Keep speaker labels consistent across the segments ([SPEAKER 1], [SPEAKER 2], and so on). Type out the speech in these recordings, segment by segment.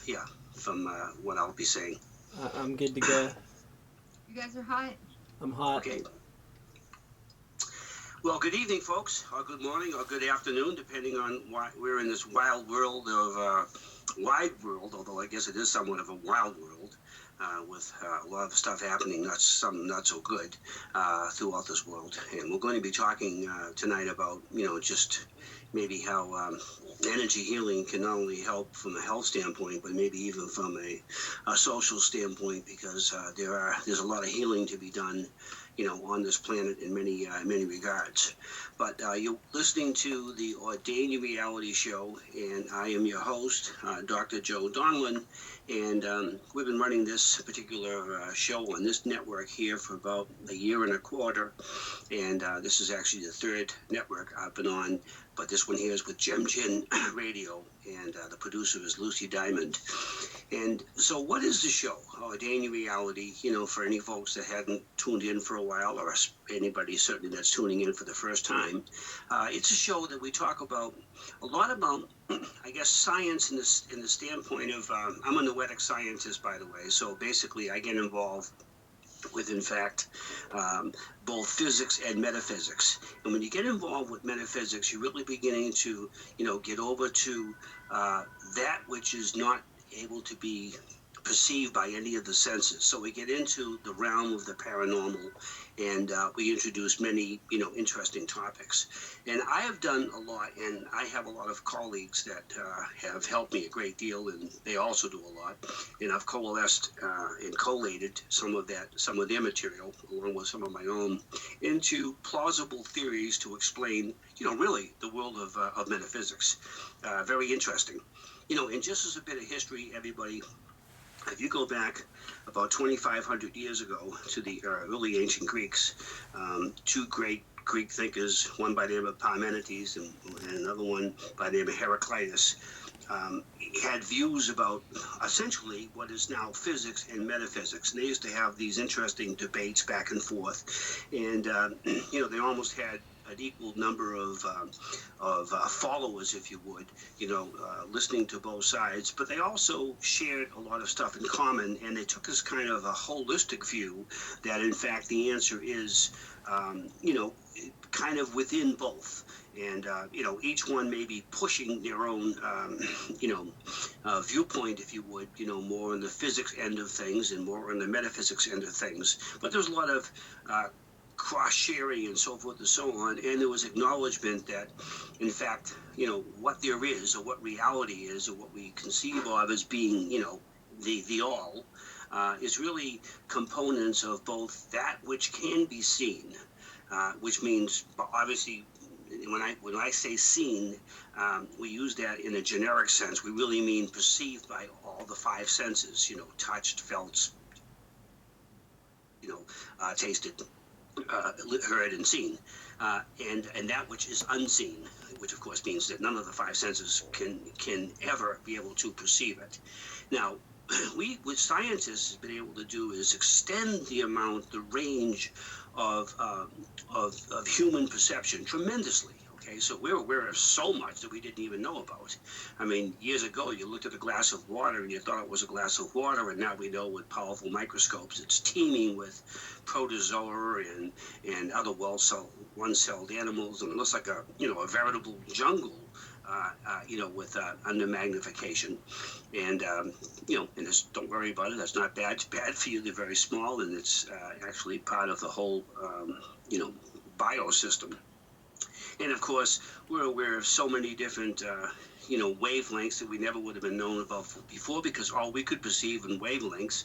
[SPEAKER 1] Yeah, from what I'll be saying.
[SPEAKER 2] I'm good to go.
[SPEAKER 3] You guys are hot.
[SPEAKER 2] I'm hot.
[SPEAKER 1] Okay. Well, good evening, folks, or good morning, or good afternoon, depending on why we're in this wild world of wide world. Although I guess it is somewhat of a wild world with a lot of stuff happening, some not so good throughout this world. And we're going to be talking tonight about just maybe how energy healing can not only help from a health standpoint, but maybe even from a social standpoint, because there's a lot of healing to be done, on this planet in many regards. But you're listening to the Ordain Your Reality Show, and I am your host, Dr. Joe Donlin, and we've been running this particular show on this network here for about a year and a quarter, and this is actually the third network I've been on, but this one here is with Gemjin Radio, and the producer is Lucy Diamond. And so what is the show, Ordain Your Reality, for any folks that hadn't tuned in for a while, or anybody certainly that's tuning in for the first time? It's a show that we talk about a lot about, I guess, science in the standpoint of, I'm a noetic scientist, by the way, so basically I get involved with, in fact, both physics and metaphysics. And when you get involved with metaphysics, you're really beginning to, get over to that which is not able to be perceived by any of the senses. So we get into the realm of the paranormal, and we introduce many, interesting topics. And I have done a lot, and I have a lot of colleagues that have helped me a great deal, and they also do a lot. And I've coalesced and collated some of their material, along with some of my own, into plausible theories to explain, really the world of metaphysics. Very interesting. And just as a bit of history, everybody, if you go back about 2,500 years ago to the early ancient Greeks, two great Greek thinkers, one by the name of Parmenides and another one by the name of Heraclitus, had views about essentially what is now physics and metaphysics. And they used to have these interesting debates back and forth. And, they almost had an equal number of followers, if you would, listening to both sides. But they also shared a lot of stuff in common, and they took this kind of a holistic view that, in fact, the answer is, kind of within both. And, each one may be pushing their own, viewpoint, if you would, more on the physics end of things and more on the metaphysics end of things. But there's a lot of cross-sharing and so forth and so on, and there was acknowledgement that, in fact, what there is, or what reality is, or what we conceive of as being, the all, is really components of both that which can be seen, which means, obviously, when I say seen, we use that in a generic sense. We really mean perceived by all the five senses, touched, felt, tasted, heard, and seen, and that which is unseen, which of course means that none of the five senses can ever be able to perceive it. Now, what scientists have been able to do is extend the range of human perception tremendously. Okay, so we're aware of so much that we didn't even know about. I mean, years ago, you looked at a glass of water and you thought it was a glass of water, and now we know with powerful microscopes it's teeming with protozoa and other one-celled animals, and it looks like a veritable jungle. With under magnification, and and just don't worry about it. That's not bad. It's bad for you. They're very small, and it's actually part of the whole, biosystem. And of course, we're aware of so many different, wavelengths that we never would have been known about before, because all we could perceive in wavelengths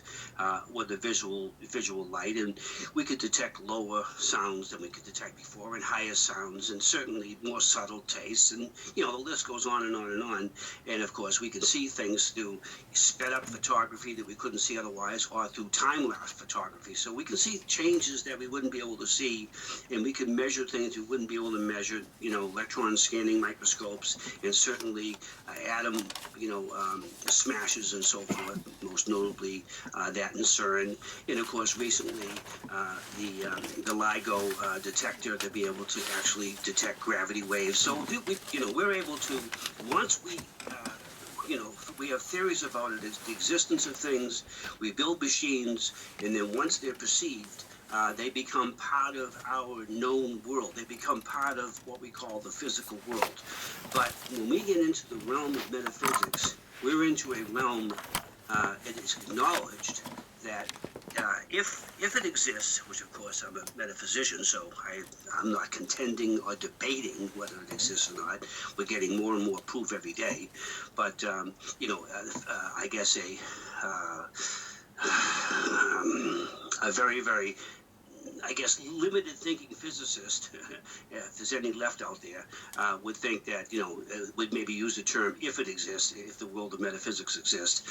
[SPEAKER 1] were the visual light, and we could detect lower sounds than we could detect before, and higher sounds, and certainly more subtle tastes, and the list goes on and on and on. And of course, we can see things through sped up photography that we couldn't see otherwise, or through time-lapse photography. So we can see changes that we wouldn't be able to see, and we can measure things we wouldn't be able to measure, electron scanning microscopes, and certainly atom, smashes and so forth, most notably that in CERN. And of course, recently, the LIGO detector to be able to actually detect gravity waves. So, we're able to, once we, we have theories about it. It's the existence of things. We build machines, and then once they're perceived, they become part of our known world. They become part of what we call the physical world. But when we get into the realm of metaphysics, we're into a realm, it is acknowledged that if it exists, which of course I'm a metaphysician, so I'm not contending or debating whether it exists or not. We're getting more and more proof every day. But, I guess a very, very, limited thinking physicist, if there's any left out there, would think that, would maybe use the term if it exists, if the world of metaphysics exists,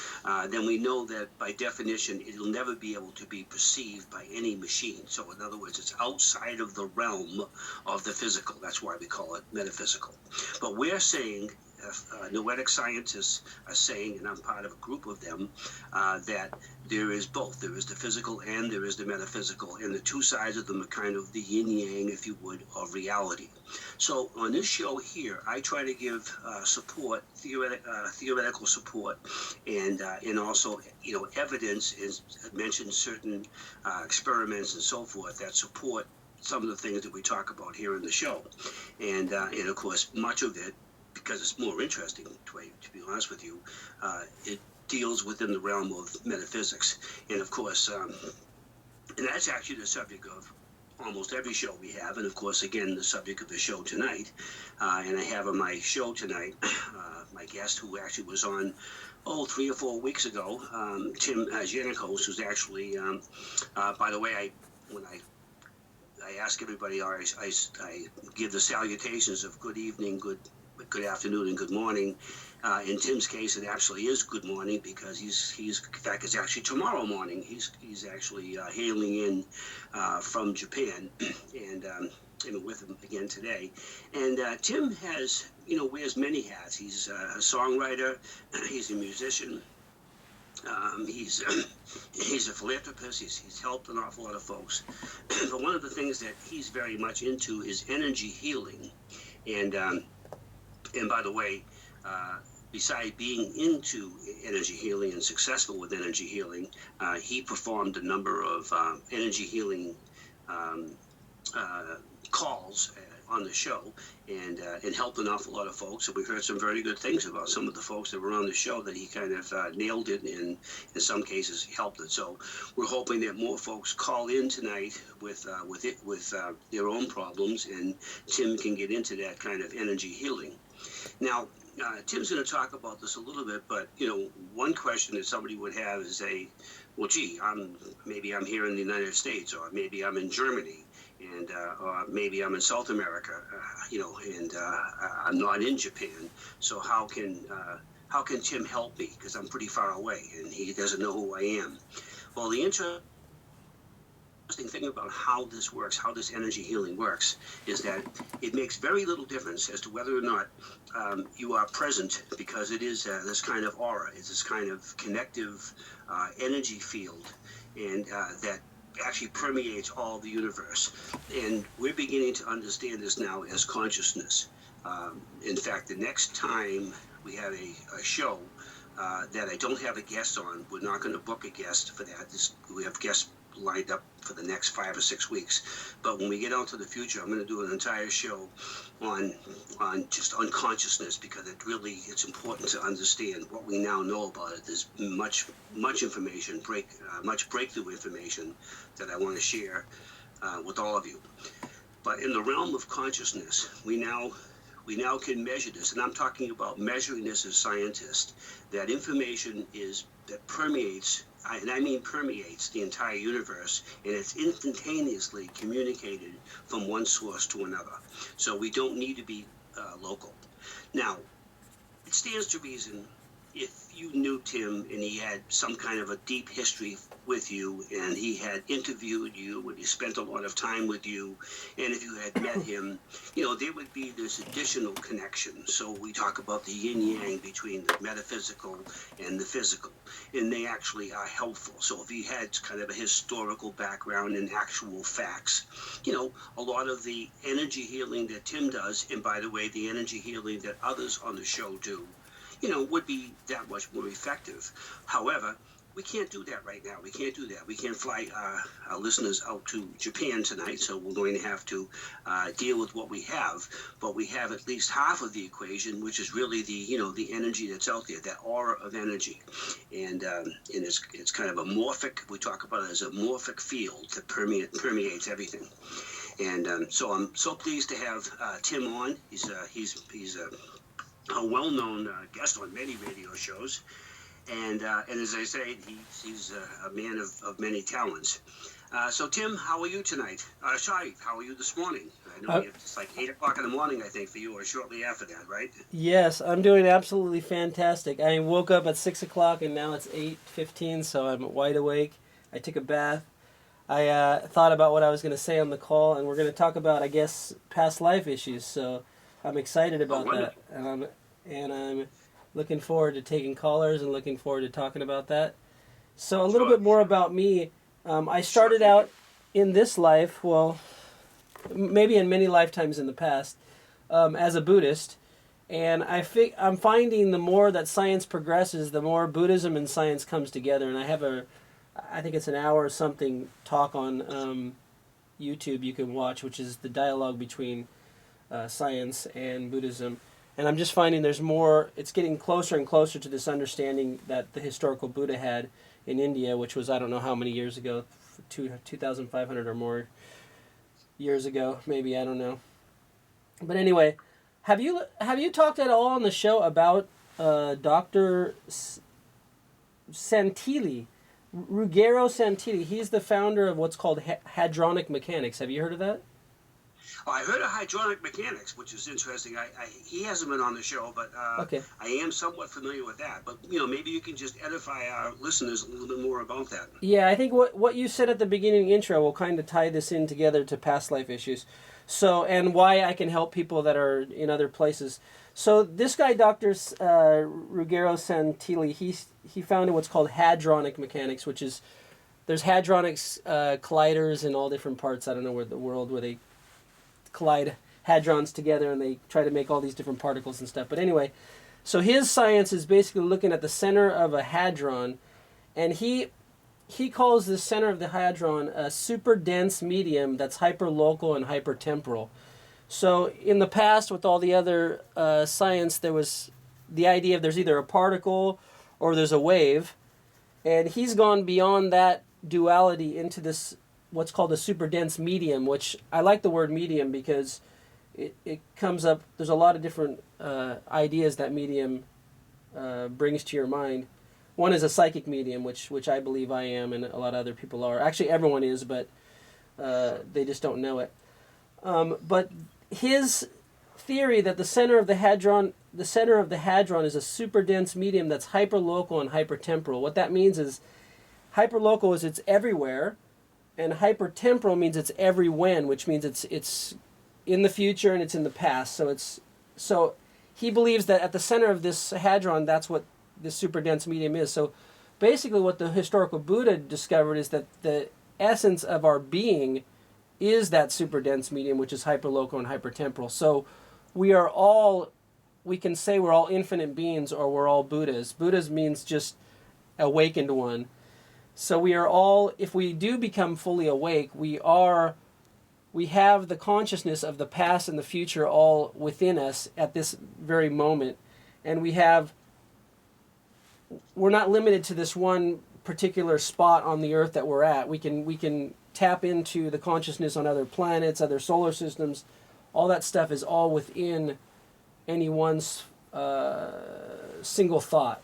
[SPEAKER 1] then we know that by definition, it'll never be able to be perceived by any machine. So in other words, it's outside of the realm of the physical. That's why we call it metaphysical. But we're saying, noetic scientists are saying, and I'm part of a group of them, that there is both. There is the physical and there is the metaphysical, and the two sides of them are kind of the yin-yang, if you would, of reality. So on this show here, I try to give support, theoretical support, and also, evidence is mentioned certain experiments and so forth that support some of the things that we talk about here in the show. And of course, much of it, because it's more interesting, to be honest with you, it deals within the realm of metaphysics. And of course, and that's actually the subject of almost every show we have. And of course, again, the subject of the show tonight. And I have on my show tonight, my guest who actually was on, 3 or 4 weeks ago, Tim Janakos, who's actually, by the way, when I ask everybody, I give the salutations of good evening, good afternoon, and good morning. In Tim's case, it actually is good morning because he's in fact, it's actually tomorrow morning. He's actually hailing in from Japan, and I'm with him again today. And Tim has, wears many hats. He's a songwriter. He's a musician. He's a philanthropist. He's helped an awful lot of folks. But one of the things that he's very much into is energy healing. And by the way, besides being into energy healing and successful with energy healing, he performed a number of energy healing calls on the show, and helped an awful lot of folks. And we heard some very good things about some of the folks that were on the show, that he kind of nailed it, and in some cases helped it. So we're hoping that more folks call in tonight with their own problems, and Tim can get into that kind of energy healing. Now, Tim's going to talk about this a little bit, but, one question that somebody would have is well, gee, maybe I'm here in the United States, or maybe I'm in Germany, and or maybe I'm in South America, and I'm not in Japan. So how can Tim help me? Because I'm pretty far away, and he doesn't know who I am. Well, the interesting thing about how this works, how this energy healing works, is that it makes very little difference as to whether or not you are present, because it is this kind of aura, it's this kind of connective energy field, and that actually permeates all the universe. And we're beginning to understand this now as consciousness. In fact, the next time we have a show that I don't have a guest on, we're not going to book a guest for that. We have guests lined up for the next 5 or 6 weeks. But when we get out to the future, I'm going to do an entire show on consciousness, because it's important to understand what we now know about it. There's much information, much breakthrough information that I want to share with all of you. But in the realm of consciousness, we now can measure this, and I'm talking about measuring this as scientists. That information that permeates, and I mean permeates, the entire universe, and it's instantaneously communicated from one source to another. So we don't need to be local. Now, it stands to reason, if you knew Tim and he had some kind of a deep history with you, and he had interviewed you, and he spent a lot of time with you, and if you had met him, there would be this additional connection. So we talk about the yin-yang between the metaphysical and the physical, and they actually are helpful. So if he had kind of a historical background and actual facts, a lot of the energy healing that Tim does, and by the way, the energy healing that others on the show do, would be that much more effective. However, we can't do that right now. We can't do that. We can't fly our listeners out to Japan tonight, so we're going to have to deal with what we have. But we have at least half of the equation, which is really the energy that's out there, that aura of energy, and it's kind of a morphic. We talk about it as a morphic field that permeates everything. And so I'm so pleased to have Tim on. He's a well-known guest on many radio shows. And as I say, he's a man of many talents. So, Tim, how are you tonight? Sorry, how are you this morning? I know it's like 8 o'clock in the morning, I think, for you, or shortly after that, right?
[SPEAKER 2] Yes, I'm doing absolutely fantastic. I woke up at 6 o'clock, and now it's 8:15, so I'm wide awake. I took a bath. I thought about what I was going to say on the call, and we're going to talk about, I guess, past life issues. So I'm excited about that. And I'm looking forward to taking callers and looking forward to talking about that. So a little bit more about me. I started out in this life, well, maybe in many lifetimes in the past, as a Buddhist. And I'm finding the more that science progresses, the more Buddhism and science comes together. And I have I think it's an hour or something talk on YouTube you can watch, which is the dialogue between science and Buddhism. And I'm just finding there's more, it's getting closer and closer to this understanding that the historical Buddha had in India, which was, I don't know how many years ago, 2,500 or more years ago, maybe, I don't know. But anyway, have you talked at all on the show about Dr. Santilli, Ruggero Santilli? He's the founder of what's called hadronic mechanics. Have you heard of that?
[SPEAKER 1] Well, I heard of hydronic mechanics, which is interesting. He hasn't been on the show, but
[SPEAKER 2] okay.
[SPEAKER 1] I am somewhat familiar with that. But maybe you can just edify our listeners a little bit more about that.
[SPEAKER 2] Yeah, I think what you said at the beginning intro will kind of tie this in together to past life issues. So, and why I can help people that are in other places. So this guy, Dr. Ruggero Santilli, he founded what's called hadronic mechanics, which is, there's hadronics colliders in all different parts, I don't know, where the world, where they collide hadrons together and they try to make all these different particles and stuff. But anyway, so his science is basically looking at the center of a hadron, and he calls the center of the hadron a super dense medium that's hyperlocal and hypertemporal. So in the past, with all the other science, there was the idea of there's either a particle or there's a wave, and he's gone beyond that duality into this what's called a super dense medium, which I like the word medium because it comes up, there's a lot of different ideas that medium brings to your mind. One is a psychic medium, which I believe I am and a lot of other people are. Actually, everyone is, but they just don't know it. But his theory that the center of the hadron is a super dense medium that's hyperlocal and hypertemporal. What that means is hyperlocal is it's everywhere, and hypertemporal means it's every when, which means it's in the future and it's in the past. So he believes that at the center of this hadron, that's what this super dense medium is. So basically what the historical Buddha discovered is that the essence of our being is that super dense medium, which is hyperlocal and hypertemporal. So we can say we're all infinite beings, or we're all Buddhas. Buddhas means just awakened one. So we are all, if we do become fully awake, we have the consciousness of the past and the future all within us at this very moment. And we're not limited to this one particular spot on the earth that we're at. We can tap into the consciousness on other planets, other solar systems. All that stuff is all within any one's single thought.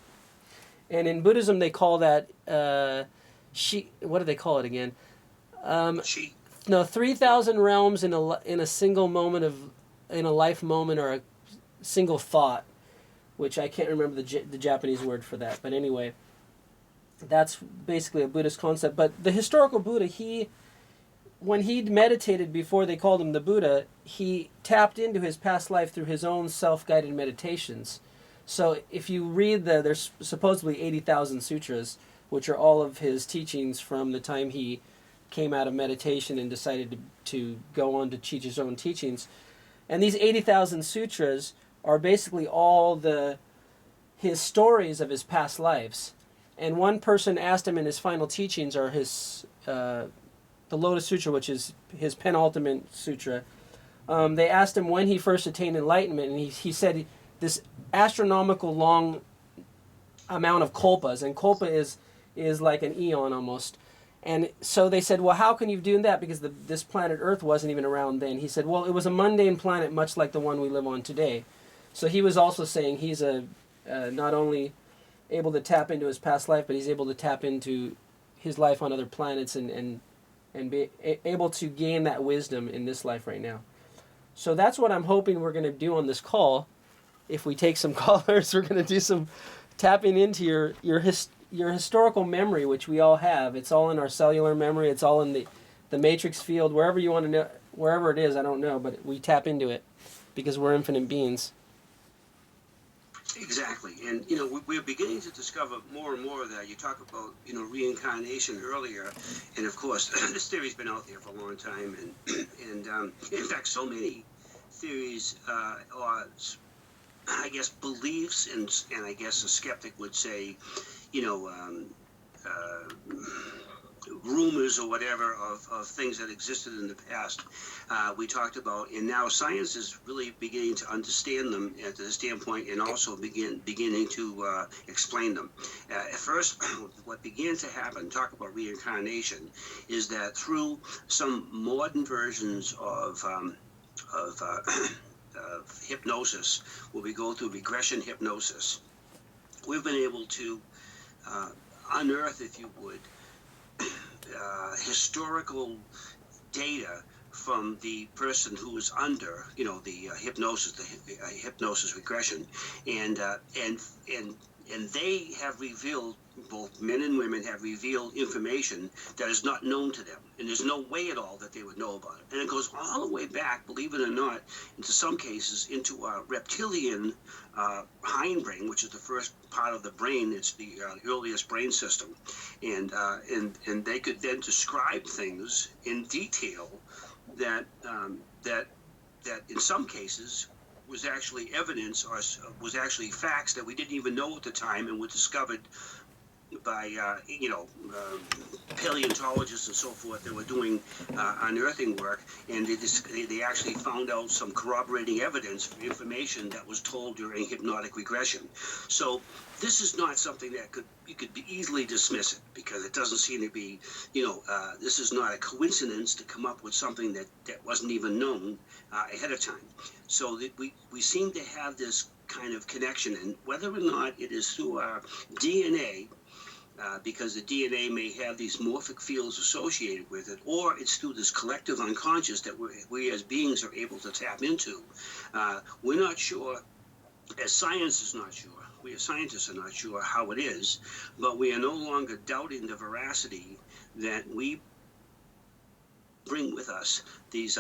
[SPEAKER 2] And in Buddhism, they call that what do they call it again? 3,000 realms in a single moment in a life moment, or a single thought, which I can't remember the Japanese word for that. But anyway, that's basically a Buddhist concept. But the historical Buddha, when he meditated before they called him the Buddha, he tapped into his past life through his own self-guided meditations. So if you read there's supposedly 80,000 sutras, which are all of his teachings from the time he came out of meditation and decided to go on to teach his own teachings. And these 80,000 sutras are basically all the his stories of his past lives. And one person asked him in his final teachings, or his the Lotus Sutra, which is his penultimate sutra. They asked him when he first attained enlightenment, and he said this astronomical long amount of kalpas, and kalpa is like an eon almost. And so they said, well, how can you do that? Because this planet Earth wasn't even around then. He said, well, it was a mundane planet much like the one we live on today. So he was also saying he's not only able to tap into his past life, but he's able to tap into his life on other planets and be able to gain that wisdom in this life right now. So that's what I'm hoping we're going to do on this call. If we take some callers, we're going to do some tapping into your historical memory, which we all have. It's all in our cellular memory. It's all in the matrix field, wherever you want to know, wherever it is, I don't know, but we tap into it because we're infinite beings.
[SPEAKER 1] Exactly. And, we're beginning to discover more and more that you talk about, reincarnation earlier. And, of course, this theory's been out there for a long time. And in fact, so many theories are, I guess, beliefs. And I guess a skeptic would say, rumors or whatever of things that existed in the past. We talked about, and now science is really beginning to understand them at this standpoint, and also beginning to explain them. At first, what began to happen, talk about reincarnation, is that through some modern versions of hypnosis, where we go through regression hypnosis, we've been able to unearth, if you would, historical data from the person who was under, the hypnosis regression, and they have revealed, both men and women have revealed information that is not known to them, and there's no way at all that they would know about it. And it goes all the way back, believe it or not, into some cases, into our reptilian hindbrain, which is the first part of the brain. It's the earliest brain system, and they could then describe things in detail that in some cases was actually evidence, or was actually facts that we didn't even know at the time, and were discovered by paleontologists and so forth that were doing unearthing work, and they actually found out some corroborating evidence for information that was told during hypnotic regression. So this is not something that you could easily dismiss it, because it doesn't seem to be, this is not a coincidence to come up with something that wasn't even known ahead of time. So that we seem to have this kind of connection, and whether or not it is through our DNA, because the DNA may have these morphic fields associated with it, or it's through this collective unconscious that we as beings are able to tap into. We're not sure, as science is not sure, we as scientists are not sure how it is, but we are no longer doubting the veracity that we bring with us these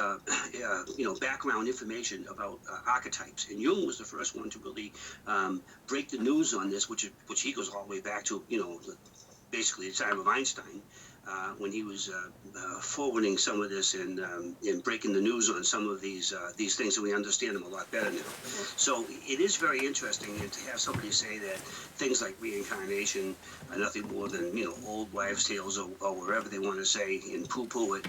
[SPEAKER 1] background information about archetypes. And Jung was the first one to really break the news on this, which he goes all the way back to basically the time of Einstein, when he was forwarding some of this and breaking the news on some of these things, and we understand them a lot better now. So it is very interesting, and to have somebody say that things like reincarnation are nothing more than old wives' tales, or wherever they want to say, and poo-poo it.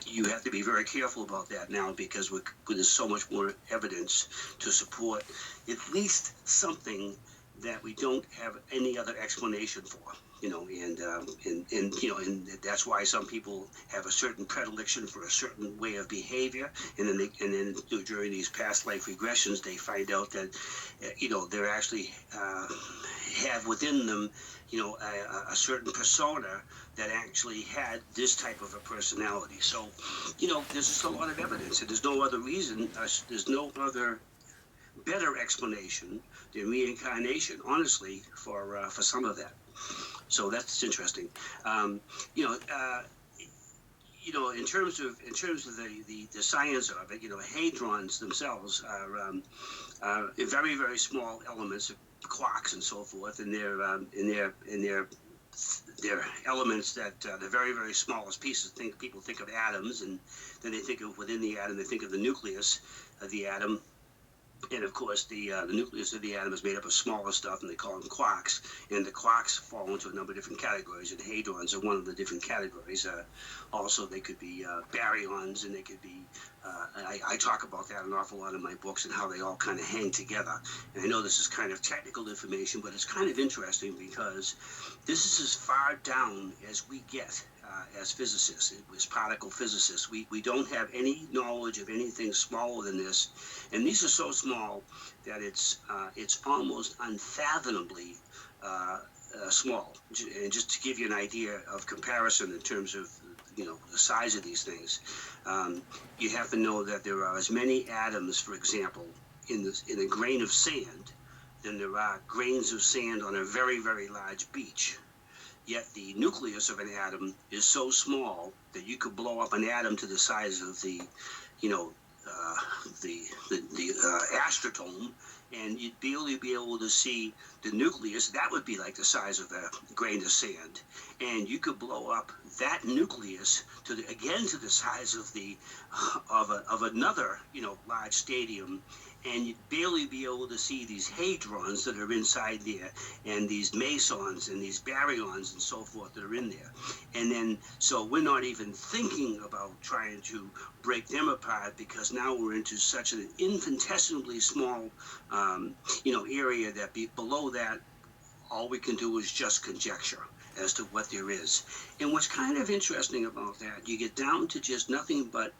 [SPEAKER 1] You have to be very careful about that now, because there's so much more evidence to support at least something that we don't have any other explanation for, and that's why some people have a certain predilection for a certain way of behavior, and then during these past life regressions, they find out that, they're actually have within them, a certain persona that actually had this type of a personality. So, there's just a lot of evidence, and there's no other reason, there's no other better explanation than reincarnation, honestly, for some of that. So that's interesting. In terms of the science of it, hadrons themselves are very, very small elements, quarks and so forth, and they're elements that the very, very smallest pieces. People think of atoms, and then they think of within the atom, they think of the nucleus of the atom. And of course, the nucleus of the atom is made up of smaller stuff, and they call them quarks. And the quarks fall into a number of different categories, and hadrons are one of the different categories. Also, they could be baryons, and they could be. I talk about that an awful lot in my books and how they all kind of hang together. And I know this is kind of technical information, but it's kind of interesting because this is as far down as we get. As physicists, as particle physicists, we don't have any knowledge of anything smaller than this, and these are so small that it's almost unfathomably small. And just to give you an idea of comparison in terms of the size of these things, you have to know that there are as many atoms, for example, in a grain of sand than there are grains of sand on a very, very large beach. Yet the nucleus of an atom is so small that you could blow up an atom to the size of the astratome, and you'd barely be able to see the nucleus. That would be like the size of a grain of sand, and you could blow up that nucleus to the size of of another large stadium, and you'd barely be able to see these hadrons that are inside there, and these mesons and these baryons and so forth that are in there. And then, so we're not even thinking about trying to break them apart, because now we're into such an infinitesimally small, area that below that, all we can do is just conjecture as to what there is. And what's kind of interesting about that, you get down to just nothing but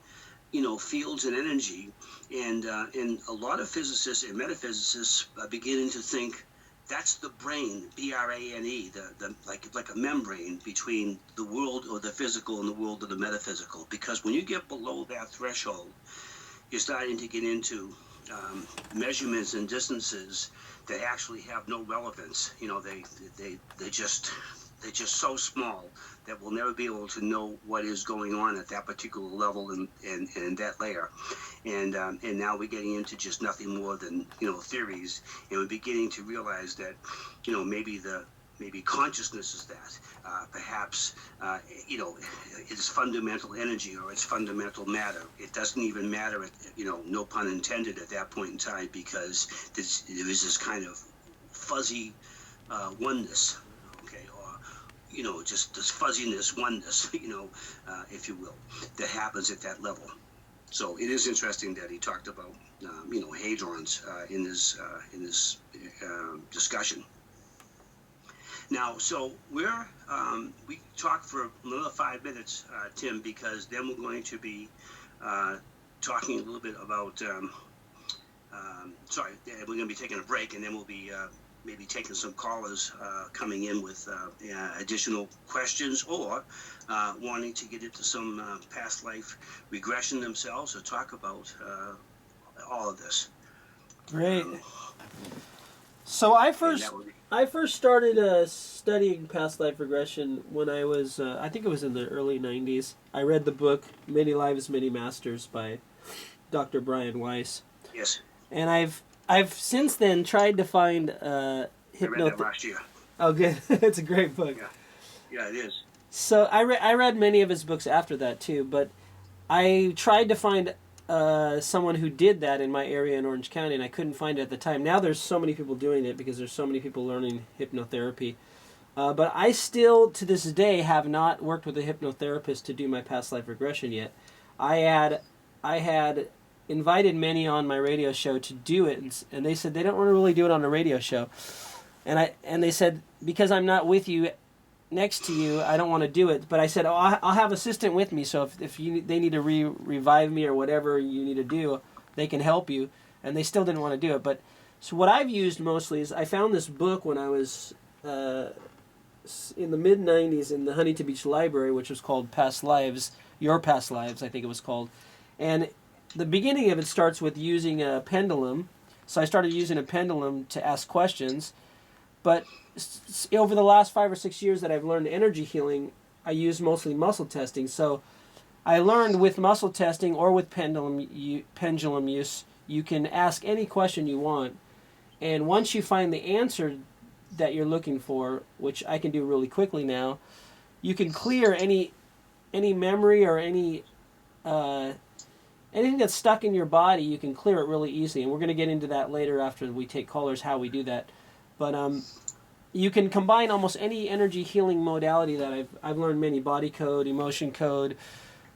[SPEAKER 1] fields and energy, and a lot of physicists and metaphysicists are beginning to think that's the brain, B-R-A-N-E, the like a membrane between the world of the physical and the world of the metaphysical. Because when you get below that threshold, you're starting to get into measurements and distances that actually have no relevance. They're just so small that we'll never be able to know what is going on at that particular level and that layer. And now we're getting into just nothing more than theories, and we're beginning to realize that maybe consciousness is that. Perhaps it's fundamental energy, or it's fundamental matter. It doesn't even matter, no pun intended, at that point in time, because there is this kind of fuzzy oneness, okay, or just this fuzziness, oneness, if you will, that happens at that level. So it is interesting that he talked about, hadrons in this discussion. Now, so we talked for another 5 minutes, Tim, because then we're going to be talking a little bit about. We're going to be taking a break, and then we'll be maybe taking some callers coming in with additional questions, or wanting to get into some past life regression themselves, or talk about all of this.
[SPEAKER 2] Great. So I first started studying past life regression when I was, I think it was in the early 90s. I read the book Many Lives, Many Masters by Dr. Brian Weiss.
[SPEAKER 1] Yes.
[SPEAKER 2] And I've since then tried to find
[SPEAKER 1] I read that last year.
[SPEAKER 2] Oh, good. It's a great book.
[SPEAKER 1] Yeah, it is.
[SPEAKER 2] So I read many of his books after that too, but I tried to find someone who did that in my area in Orange County, and I couldn't find it at the time. Now there's so many people doing it because there's so many people learning hypnotherapy. But I still, to this day, have not worked with a hypnotherapist to do my past life regression yet. I had invited many on my radio show to do it, and they said they don't want to really do it on a radio show. And they said, because I'm not with you, next to you, I don't want to do it. But I said, I'll have an assistant with me, so if they need to revive me or whatever you need to do, they can help you. And they still didn't want to do it. But so what I've used mostly is I found this book when I was in the mid-90s in the Huntington Beach Library, which was called Past Lives, Your Past Lives, I think it was called. And the beginning of it starts with using a pendulum. So I started using a pendulum to ask questions. But over the last 5 or 6 years that I've learned energy healing, I use mostly muscle testing. So I learned with muscle testing or with pendulum use, you can ask any question you want. And once you find the answer that you're looking for, which I can do really quickly now, you can clear any memory or any anything that's stuck in your body, you can clear it really easily. And we're going to get into that later after we take callers, how we do that. But you can combine almost any energy healing modality that I've learned many: body code, emotion code,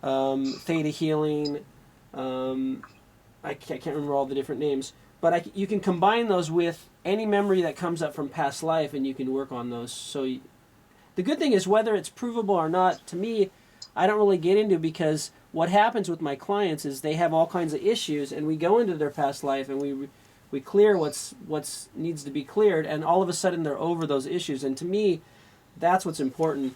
[SPEAKER 2] theta healing. I can't remember all the different names. But you can combine those with any memory that comes up from past life, and you can work on those. So the good thing is, whether it's provable or not, to me, I don't really get into, because what happens with my clients is they have all kinds of issues, and we go into their past life and we clear what's needs to be cleared, and all of a sudden they're over those issues. And to me, that's what's important.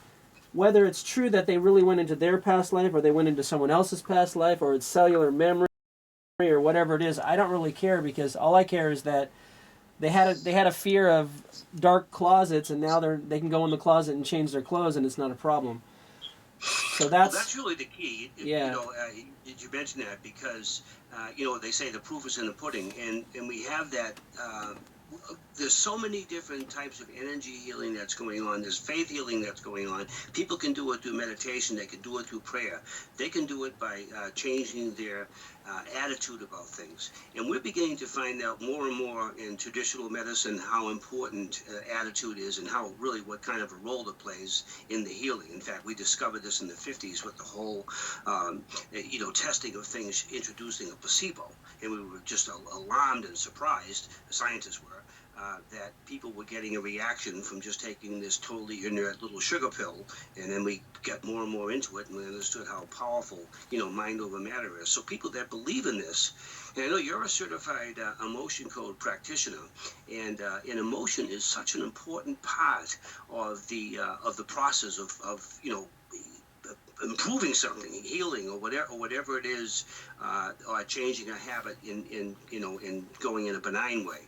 [SPEAKER 2] Whether it's true that they really went into their past life, or they went into someone else's past life, or it's cellular memory, or whatever it is, I don't really care, because all I care is that they had a fear of dark closets, and now they can go in the closet and change their clothes, and it's not a problem. So
[SPEAKER 1] that's really the key.
[SPEAKER 2] Yeah.
[SPEAKER 1] Did you mention that? Because they say the proof is in the pudding, and we have that. There's so many different types of energy healing that's going on. There's faith healing that's going on. People can do it through meditation. They can do it through prayer. They can do it by changing their attitude about things. And we're beginning to find out more and more in traditional medicine how important attitude is, and how really what kind of a role it plays in the healing. In fact, we discovered this in the 50s with the whole, testing of things, introducing a placebo. And we were just alarmed and surprised, the scientists were, that people were getting a reaction from just taking this totally inert little sugar pill. And then we got more and more into it, and we understood how powerful, mind over matter is. So people that believe in this, and I know you're a certified emotion code practitioner, and emotion is such an important part of the process of improving something, healing, or whatever it is, or changing a habit in going in a benign way.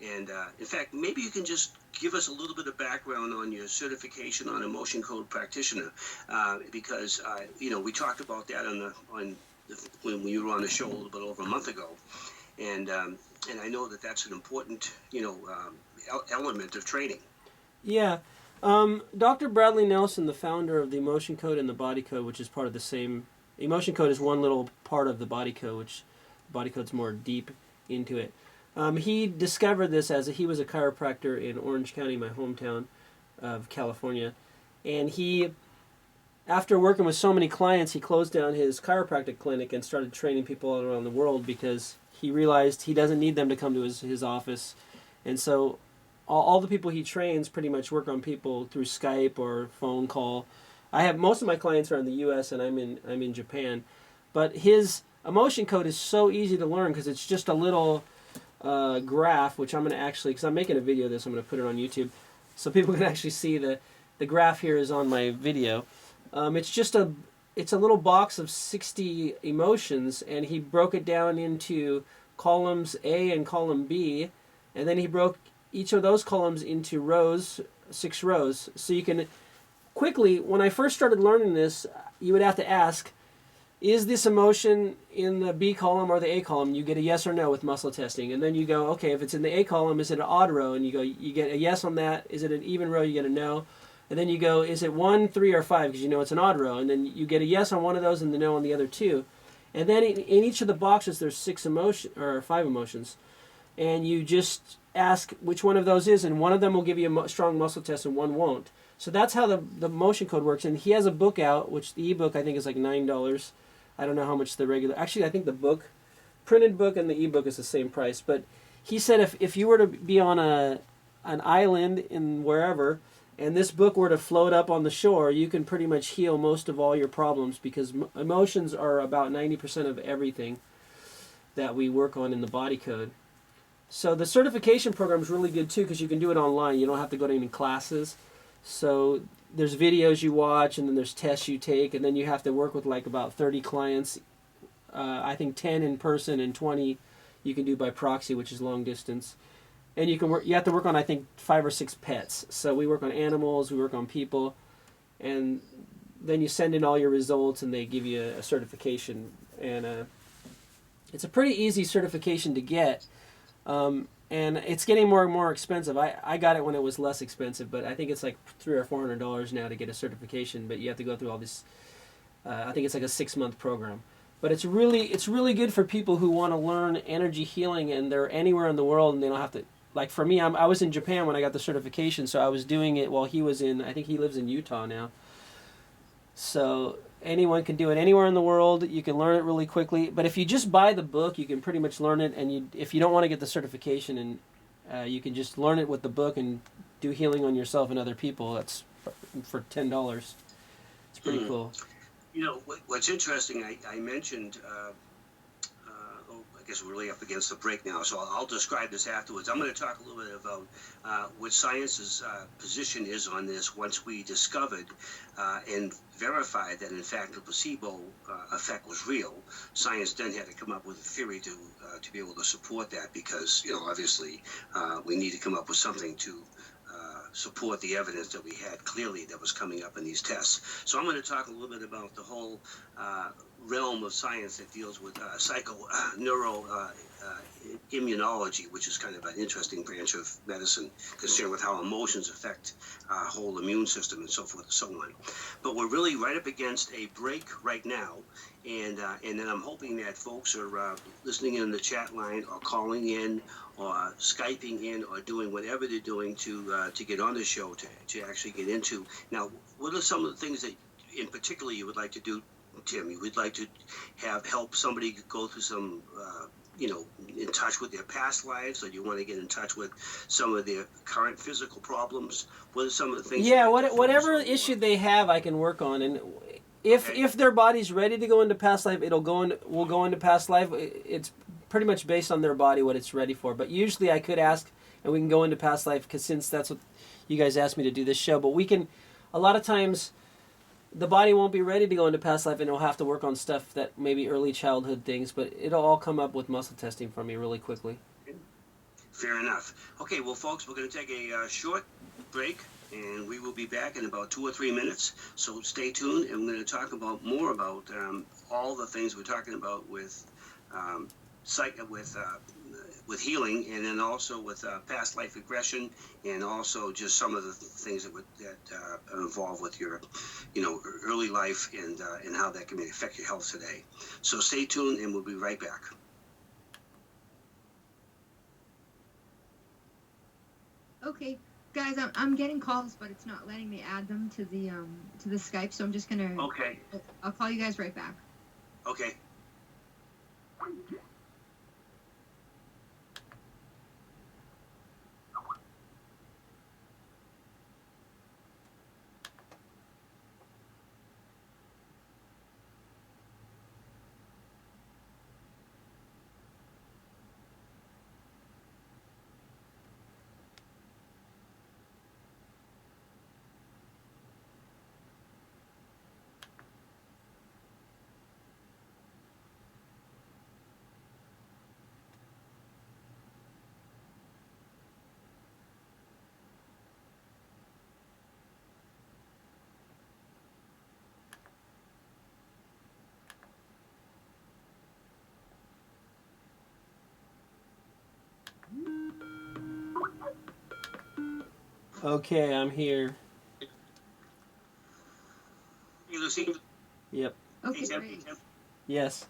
[SPEAKER 1] And in fact, maybe you can just give us a little bit of background on your certification on emotion code practitioner, because we talked about that when we were on the show a little bit over a month ago, and I know that that's an important element of training.
[SPEAKER 2] Yeah. Dr. Bradley Nelson, the founder of the Emotion Code and the Body Code, which is part of the same... Emotion Code is one little part of the Body Code, which Body Code's more deep into it. He discovered this he was a chiropractor in Orange County, my hometown of California. And after working with so many clients, he closed down his chiropractic clinic and started training people all around the world, because he realized he doesn't need them to come to his office. And so all the people he trains pretty much work on people through Skype or phone call. Most of my clients are in the U.S. and I'm in Japan, but his emotion code is so easy to learn, because it's just a little graph, which I'm going to actually, because I'm making a video of this, I'm going to put it on YouTube so people can actually see the graph. Here is on my video. It's a little box of 60 emotions, and he broke it down into columns A and column B, and then he broke each of those columns into rows, 6 rows. So you can quickly, when I first started learning this, you would have to ask, is this emotion in the B column or the A column? You get a yes or no with muscle testing. And then you go, okay, if it's in the A column, is it an odd row? And you get a yes on that. Is it an even row? You get a no. And then you go, is it 1, 3, or 5? Because it's an odd row. And then you get a yes on one of those and the no on the other 2. And then in each of the boxes, there's 5 emotions. And you just ask which one of those is, and one of them will give you a strong muscle test and one won't. So that's how the motion code works. And he has a book out, which the ebook I think is like $9. I don't know how much the regular... Actually, I think the printed book and the ebook is the same price. But he said if you were to be on an island in wherever, and this book were to float up on the shore, you can pretty much heal most of all your problems, because emotions are about 90% of everything that we work on in the body code. So the certification program is really good too, because you can do it online. You don't have to go to any classes. So there's videos you watch, and then there's tests you take, and then you have to work with like about 30 clients. I think 10 in person and 20 you can do by proxy, which is long distance. And you have to work on, I think, 5 or 6 pets. So we work on animals, we work on people, and then you send in all your results, and they give you a certification. And it's a pretty easy certification to get. And it's getting more and more expensive. I got it when it was less expensive, but I think it's like $300 or $400 now to get a certification. But you have to go through all this. I think it's like a 6-month program. But it's really good for people who want to learn energy healing and they're anywhere in the world and they don't have to. Like for me, I was in Japan when I got the certification, so I was doing it while he was in. I think he lives in Utah now. So anyone can do it anywhere in the world. You can learn it really quickly. But if you just buy the book, you can pretty much learn it. And if you don't want to get the certification, and you can just learn it with the book and do healing on yourself and other people. That's for $10. It's pretty cool.
[SPEAKER 1] You know, what's interesting, I mentioned, I guess we're really up against the break now, so I'll describe this afterwards. I'm going to talk a little bit about what science's position is on this once we discovered and verified that, in fact, the placebo effect was real. Science then had to come up with a theory to be able to support that because, you know, obviously we need to come up with something to support the evidence that we had clearly that was coming up in these tests. So I'm going to talk a little bit about the whole realm of science that deals with immunology, which is kind of an interesting branch of medicine concerned with how emotions affect our whole immune system and so forth and so on. But we're really right up against a break right now, and then I'm hoping that folks are listening in the chat line or calling in or Skyping in or doing whatever they're doing to get on the show to actually get into. Now, what are some of the things that in particular you would like to do, Tim? You would like to help somebody go through some, in touch with their past lives, or do you want to get in touch with some of their current physical problems? What are some of the things?
[SPEAKER 2] Yeah, whatever issue they have, I can work on. And if their body's ready to go into past life, will go into past life. It's pretty much based on their body what it's ready for. But usually I could ask, and we can go into past life because since that's what you guys asked me to do this show. But we can, a lot of times, the body won't be ready to go into past life, and it'll have to work on stuff that maybe early childhood things. But it'll all come up with muscle testing for me really quickly.
[SPEAKER 1] Fair enough. Okay, well, folks, we're going to take a short break, and we will be back in about 2 or 3 minutes. So stay tuned, and we're going to talk about more about all the things we're talking about with with healing, and then also with past life regression, and also just some of the things that are involved with your, early life and how that can affect your health today. So stay tuned, and we'll be right back.
[SPEAKER 3] Okay, guys, I'm getting calls, but it's not letting me add them to the Skype, so I'm just gonna.
[SPEAKER 1] Okay.
[SPEAKER 3] I'll call you guys right back.
[SPEAKER 1] Okay.
[SPEAKER 2] Okay, I'm here.
[SPEAKER 1] Hey, Lucy.
[SPEAKER 2] Yep.
[SPEAKER 3] Okay, great.
[SPEAKER 2] Yes.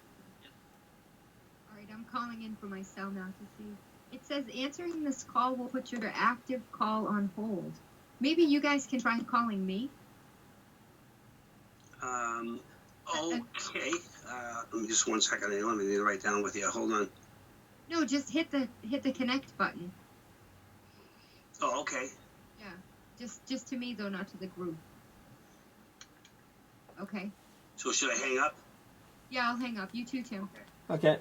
[SPEAKER 3] All right, I'm calling in for my cell now to see. It says answering this call will put your active call on hold. Maybe you guys can try calling me.
[SPEAKER 1] Okay. Let me just 1 second. Let me write down with you. Hold on.
[SPEAKER 3] No, just hit the connect button.
[SPEAKER 1] Oh, okay.
[SPEAKER 3] Yeah, just to me though, not to the group. Okay.
[SPEAKER 1] So should I hang up?
[SPEAKER 3] Yeah, I'll hang up. You too, Tim.
[SPEAKER 2] Okay.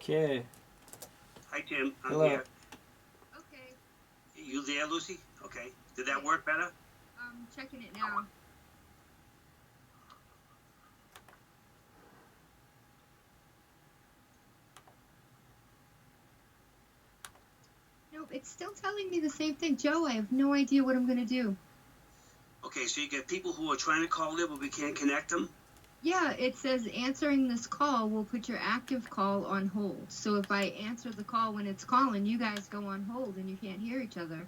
[SPEAKER 2] Okay.
[SPEAKER 1] Hi, Tim. I'm
[SPEAKER 2] Hello.
[SPEAKER 1] here.
[SPEAKER 3] Okay.
[SPEAKER 1] You there, Lucy? Okay. Did that work better?
[SPEAKER 3] I'm checking it now. It's still telling me the same thing. Joe, I have no idea what I'm going to do.
[SPEAKER 1] Okay, so you get people who are trying to call in, but we can't connect them?
[SPEAKER 3] Yeah, it says answering this call will put your active call on hold. So if I answer the call when it's calling, you guys go on hold and you can't hear each other.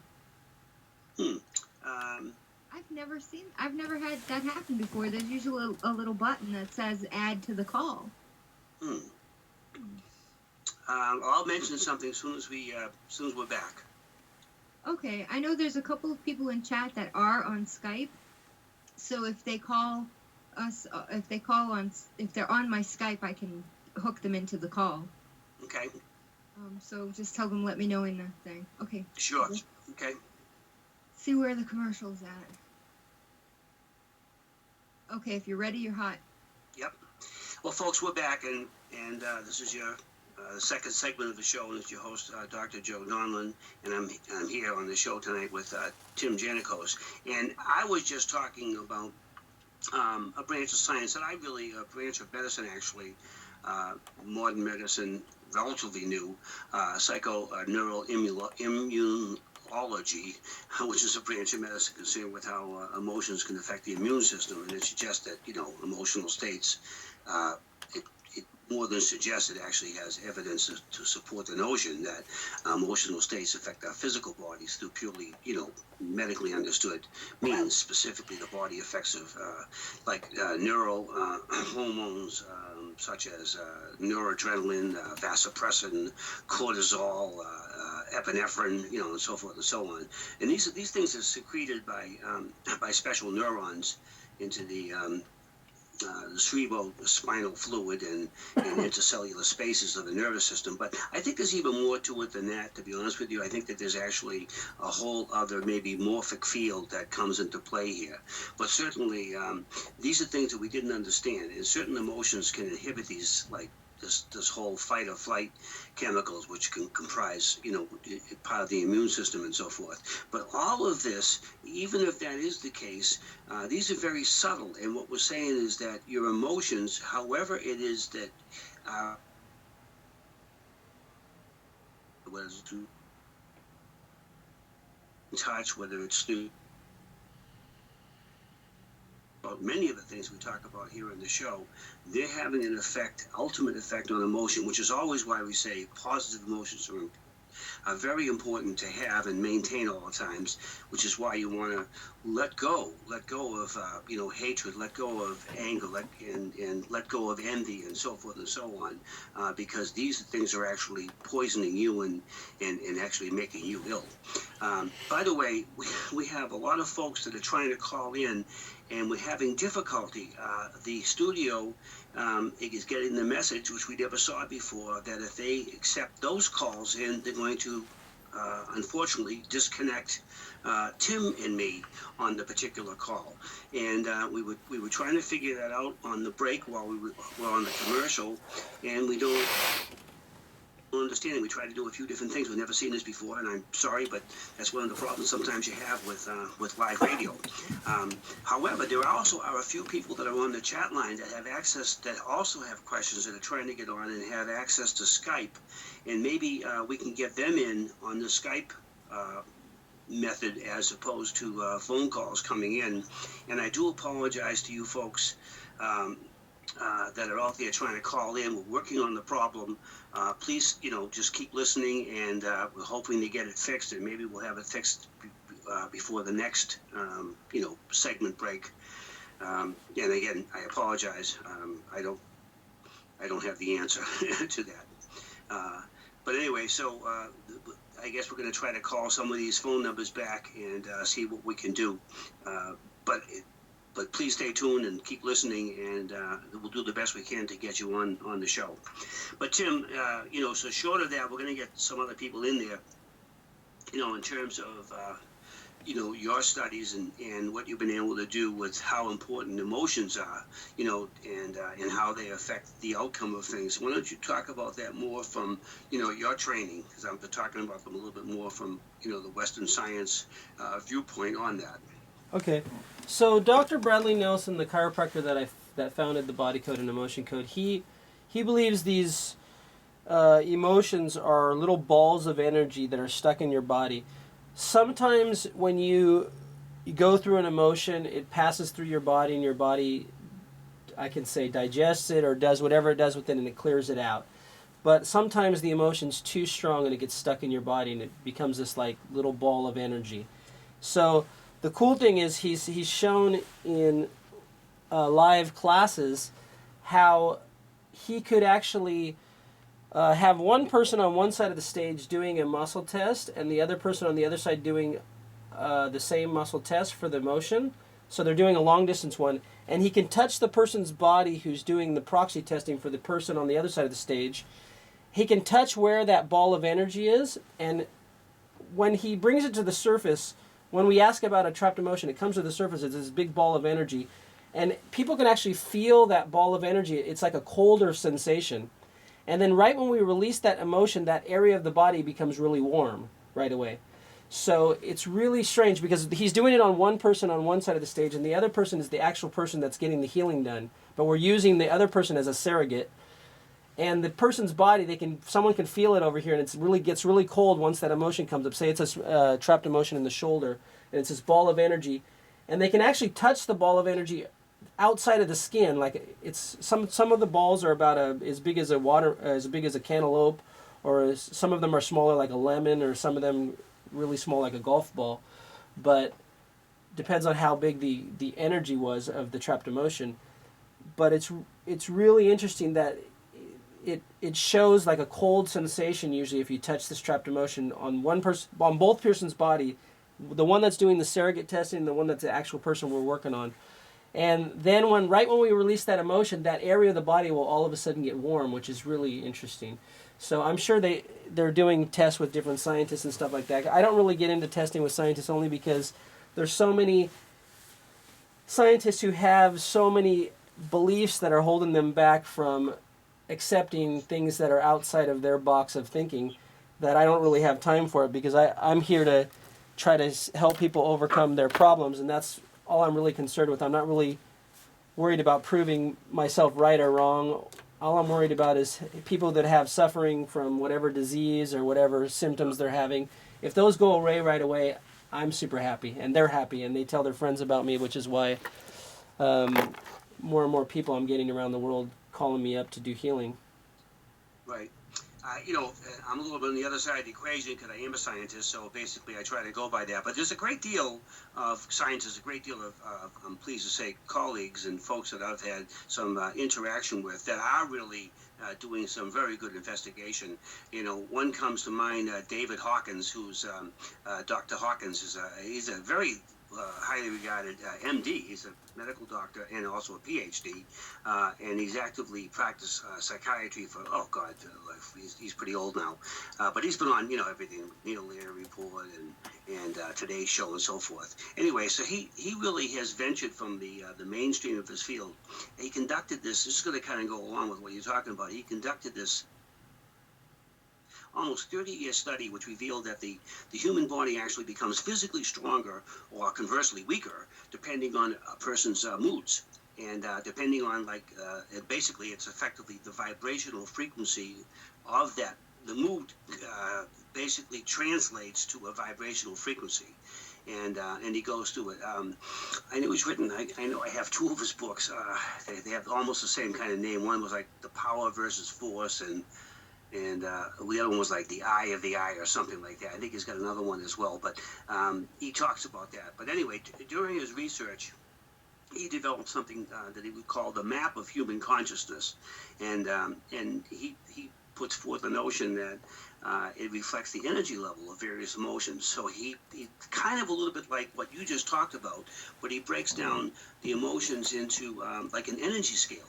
[SPEAKER 3] I've never had that happen before. There's usually a little button that says add to the call.
[SPEAKER 1] I'll mention something as soon as we're back.
[SPEAKER 3] Okay, I know there's a couple of people in chat that are on Skype. So if they call us, if they're on my Skype, I can hook them into the call.
[SPEAKER 1] Okay.
[SPEAKER 3] So just tell them, let me know in the thing. Okay.
[SPEAKER 1] Sure. Okay.
[SPEAKER 3] See where the commercial's at. Okay, if you're ready, you're hot.
[SPEAKER 1] Yep. Well, folks, we're back, and this is your second segment of the show, and it's your host, Dr. Joe Donlin, and I'm here on the show tonight with Tim Janakos. And I was just talking about a branch of science that a branch of medicine, actually, modern medicine, relatively new, psychoneural immunology, which is a branch of medicine concerned with how emotions can affect the immune system, and it suggests that emotional states. It more than suggests, it actually has evidence to support the notion that emotional states affect our physical bodies through purely, medically understood means, specifically the body effects of neural hormones such as noradrenaline, vasopressin, cortisol, epinephrine, and so forth and so on. And these things are secreted by special neurons into the cerebrospinal fluid and intercellular spaces of the nervous system. But I think there's even more to it than that, to be honest with you. I think that there's actually a whole other, maybe morphic field that comes into play here. But certainly, these are things that we didn't understand. And certain emotions can inhibit these, like this whole fight or flight chemicals, which can comprise, part of the immune system and so forth. But all of this, even if that is the case, these are very subtle. And what we're saying is that your emotions, however it is that, whether it's to touch, whether it's through many of the things we talk about here in the show, they're having an ultimate effect on emotion, which is always why we say positive emotions are very important to have and maintain all the times, which is why you want to let go of hatred, let go of anger, and let go of envy and so forth and so on, because these things are actually poisoning you and actually making you ill. By the way, we have a lot of folks that are trying to call in, and we're having difficulty. The studio is getting the message, which we never saw before, that if they accept those calls in, they're going to unfortunately disconnect Tim and me on the particular call. And we were trying to figure that out on the break while we were on the commercial, and we don't understand. We tried to do a few different things. We've never seen this before, and I'm sorry, but that's one of the problems sometimes you have with live radio. However, there also are a few people that are on the chat line that have access, that also have questions, that are trying to get on and have access to Skype, and maybe we can get them in on the Skype method as opposed to phone calls coming in. And I do apologize to you folks that are out there trying to call in. We're working on the problem. Please, just keep listening, and we're hoping to get it fixed, and maybe we'll have it fixed before the next, segment break. And again, I apologize. I don't have the answer to that. But anyway, so I guess we're going to try to call some of these phone numbers back and see what we can do. But please stay tuned and keep listening, and we'll do the best we can to get you on the show. But Tim, so short of that, we're going to get some other people in there, in terms of, your studies and what you've been able to do with how important emotions are, and how they affect the outcome of things. Why don't you talk about that more from, your training, because I'm talking about them a little bit more from, the Western science viewpoint on that.
[SPEAKER 2] Okay, so Dr. Bradley Nelson, the chiropractor that founded the Body Code and Emotion Code, he believes these emotions are little balls of energy that are stuck in your body. Sometimes when you go through an emotion, it passes through your body, and your body, I can say, digests it or does whatever it does with it, and it clears it out. But sometimes the emotion's too strong and it gets stuck in your body, and it becomes this like little ball of energy. So the cool thing is he's shown in live classes how he could actually have one person on one side of the stage doing a muscle test and the other person on the other side doing the same muscle test for the motion. So they're doing a long distance one, and he can touch the person's body who's doing the proxy testing for the person on the other side of the stage. He can touch where that ball of energy is, and when he brings it to the surface, when we ask about a trapped emotion, it comes to the surface, it's this big ball of energy. And people can actually feel that ball of energy. It's like a colder sensation. And then right when we release that emotion, that area of the body becomes really warm right away. So it's really strange because he's doing it on one person on one side of the stage, and the other person is the actual person that's getting the healing done. But we're using the other person as a surrogate. And the person's body, someone can feel it over here, and it gets really cold once that emotion comes up. Say it's a trapped emotion in the shoulder, and it's this ball of energy, and they can actually touch the ball of energy outside of the skin. Like it's some of the balls are about as big as a cantaloupe, or some of them are smaller like a lemon, or some of them really small like a golf ball. But depends on how big the energy was of the trapped emotion. But it's really interesting that it shows like a cold sensation usually if you touch this trapped emotion on both person's body, the one that's doing the surrogate testing and the one that's the actual person we're working on. And then when we release that emotion, that area of the body will all of a sudden get warm, which is really interesting. So I'm sure they're doing tests with different scientists and stuff like that. I don't really get into testing with scientists only because there's so many scientists who have so many beliefs that are holding them back from accepting things that are outside of their box of thinking, that I don't really have time for it, because I'm here to try to help people overcome their problems, and that's all I'm really concerned with. I'm not really worried about proving myself right or wrong. All I'm worried about is people that have suffering from whatever disease or whatever symptoms they're having. If those go away right away, I'm super happy, and they're happy, and they tell their friends about me, which is why more and more people I'm getting around the world calling me up to do healing.
[SPEAKER 1] Right. I'm a little bit on the other side of the equation because I am a scientist, so basically I try to go by that. But there's a great deal of scientists, a great deal of, I'm pleased to say, colleagues and folks that I've had some interaction with that are really doing some very good investigation. One comes to mind, David Hawkins, who's Dr. Hawkins. He's a very highly regarded MD. He's a medical doctor and also a PhD, and he's actively practiced psychiatry for, he's pretty old now, but he's been on, everything, Neil Lear Report and Today's Show and so forth. Anyway, so he really has ventured from the mainstream of his field. He conducted this is going to kind of go along with what you're talking about. He conducted this almost 30-year study which revealed that the human body actually becomes physically stronger or conversely weaker depending on a person's moods. And depending on, basically it's effectively the vibrational frequency of that. The mood basically translates to a vibrational frequency. And he goes through it. I know he's written, I know I have two of his books. They have almost the same kind of name. One was like The Power versus Force, and the other one was like The Eye of the Eye or something like that. I think he's got another one as well, but he talks about that. But anyway, during his research, he developed something that he would call the map of human consciousness, and he puts forth the notion that it reflects the energy level of various emotions. So he kind of a little bit like what you just talked about, but he breaks down the emotions into like an energy scale.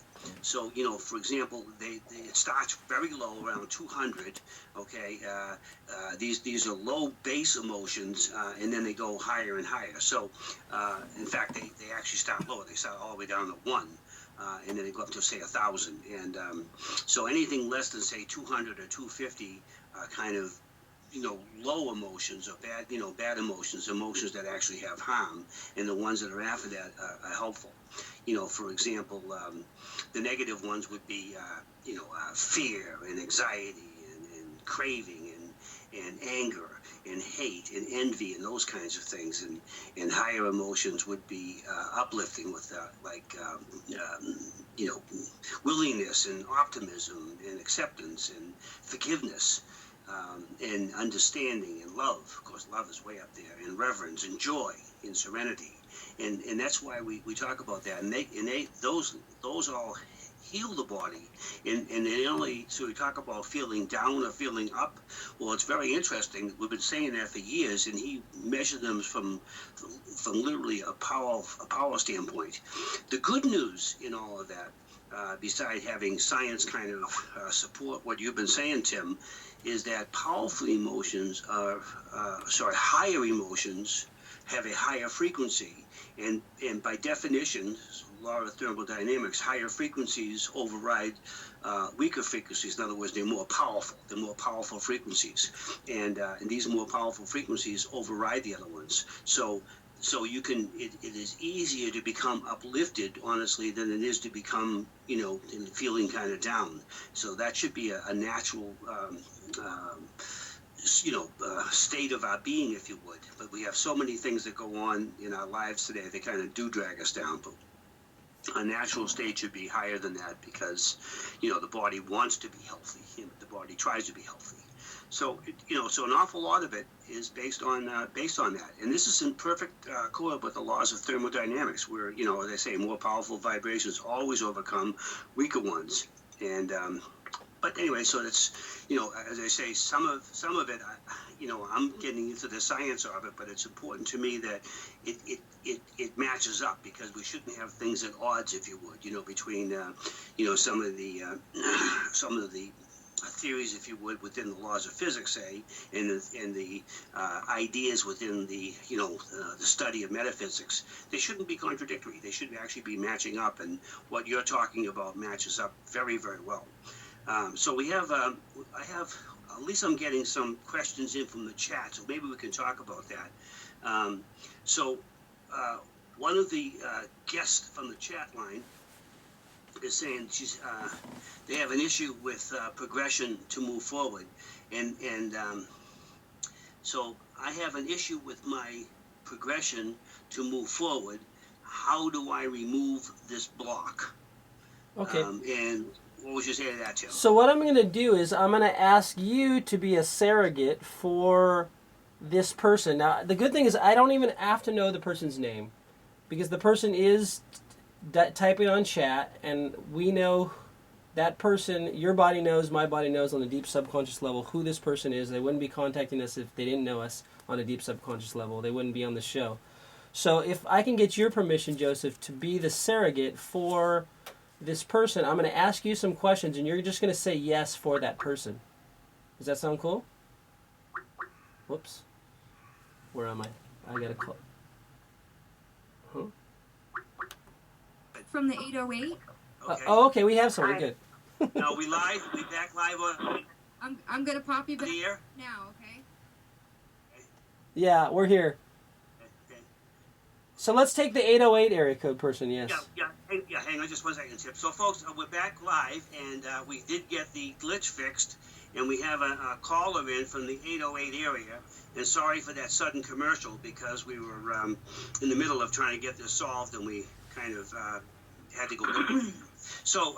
[SPEAKER 1] So, for example, it starts very low, around 200, okay? These are low base emotions, and then they go higher and higher. So, in fact, they actually start lower. They start all the way down to 1, and then they go up to, say, 1,000. And so anything less than, say, 200 or 250 kind of, low emotions or bad emotions that actually have harm, and the ones that are after that are helpful. For example, the negative ones would be, fear and anxiety and craving and anger and hate and envy and those kinds of things. And higher emotions would be uplifting with willingness and optimism and acceptance and forgiveness. And understanding and love. Of course, love is way up there, and reverence and joy and serenity. And that's why we talk about that. And those all heal the body. And they only, so we talk about feeling down or feeling up. Well, it's very interesting. We've been saying that for years, and he measured them from literally a power standpoint. The good news in all of that, besides having science kind of support what you've been saying, Tim, is that powerful emotions higher emotions have a higher frequency. And by definition, law of thermodynamics, higher frequencies override weaker frequencies. In other words, they're more powerful. They're more powerful frequencies. And these more powerful frequencies override the other ones. So you can, it is easier to become uplifted, honestly, than it is to become, feeling kind of down. So that should be a natural, state of our being, if you would. But we have so many things that go on in our lives today that kind of do drag us down. But a natural state should be higher than that because, the body wants to be healthy. The body tries to be healthy. So, so an awful lot of it is based on that. And this is in perfect accord with the laws of thermodynamics, where, as I say, more powerful vibrations always overcome weaker ones. And, but anyway, so it's, as I say, some of it, I'm getting into the science of it, but it's important to me that it matches up, because we shouldn't have things at odds, if you would, between, some of the theories, if you would, within the laws of physics, say, and the ideas within the study of metaphysics. They shouldn't be contradictory. They should actually be matching up, and what you're talking about matches up very, very well. So I have, at least I'm getting some questions in from the chat, so maybe we can talk about that. One of the guests from the chat line is saying they have an issue with progression to move forward, and so I have an issue with my progression to move forward. How do I remove this block?
[SPEAKER 2] Okay.
[SPEAKER 1] And what would you say to that, Tim?
[SPEAKER 2] So what I'm going to do is I'm going to ask you to be a surrogate for this person. Now, the good thing is I don't even have to know the person's name, because the person is typing on chat, and we know that person, your body knows, my body knows on a deep subconscious level who this person is. They wouldn't be contacting us if they didn't know us on a deep subconscious level. They wouldn't be on the show. So if I can get your permission, Joseph, to be the surrogate for this person, I'm going to ask you some questions, and you're just going to say yes for that person. Does that sound cool? Whoops. Where am I? I got to call. Huh?
[SPEAKER 3] From the 808.
[SPEAKER 1] Okay.
[SPEAKER 2] Okay, we have someone. Good.
[SPEAKER 1] No, we back live on
[SPEAKER 3] I'm going to pop you back
[SPEAKER 1] the air.
[SPEAKER 3] now, okay?
[SPEAKER 2] Yeah, we're here.
[SPEAKER 1] Okay.
[SPEAKER 2] So let's take the 808 area code person, yes.
[SPEAKER 1] Hang on just 1 second, Chip. So, folks, we're back live, and we did get the glitch fixed, and we have a caller in from the 808 area. And sorry for that sudden commercial, because we were in the middle of trying to get this solved, and we kind of had to go. So,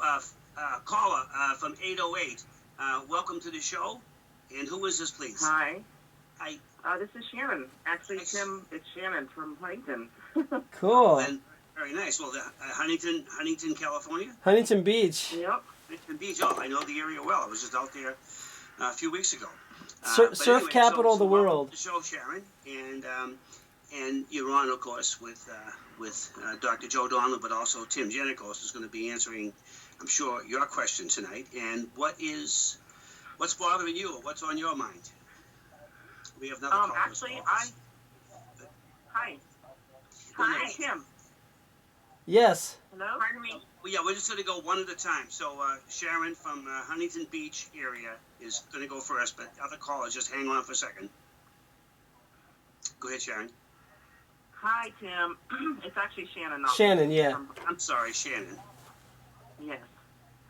[SPEAKER 1] caller from 808, welcome to the show. And who is this, please?
[SPEAKER 4] Hi.
[SPEAKER 1] Hi.
[SPEAKER 4] This is Shannon. Actually, Tim, it's Shannon from Huntington.
[SPEAKER 2] Cool.
[SPEAKER 1] And very nice. Well, Huntington, California?
[SPEAKER 2] Huntington Beach.
[SPEAKER 4] Yep.
[SPEAKER 1] Huntington Beach. Oh, I know the area well. I was just out there a few weeks ago.
[SPEAKER 2] Surf capital of the world.
[SPEAKER 1] Welcome to the show, Sharon, and you're on, of course, with Dr. Joe Donald, but also Tim Janakos is going to be answering, I'm sure, your question tonight. And what's bothering you, or what's on your mind? We have another caller.
[SPEAKER 4] Actually, Hi, Tim.
[SPEAKER 2] Yes.
[SPEAKER 4] Hello. Pardon me.
[SPEAKER 1] Well, yeah, we're just going to go one at a time. So Sharon from Huntington Beach area is going to go first, but other callers, just hang on for a second. Go ahead, Sharon.
[SPEAKER 4] Hi, Tim. It's actually Shannon. Not
[SPEAKER 2] Shannon, yeah.
[SPEAKER 1] I'm sorry, Shannon.
[SPEAKER 4] Yes.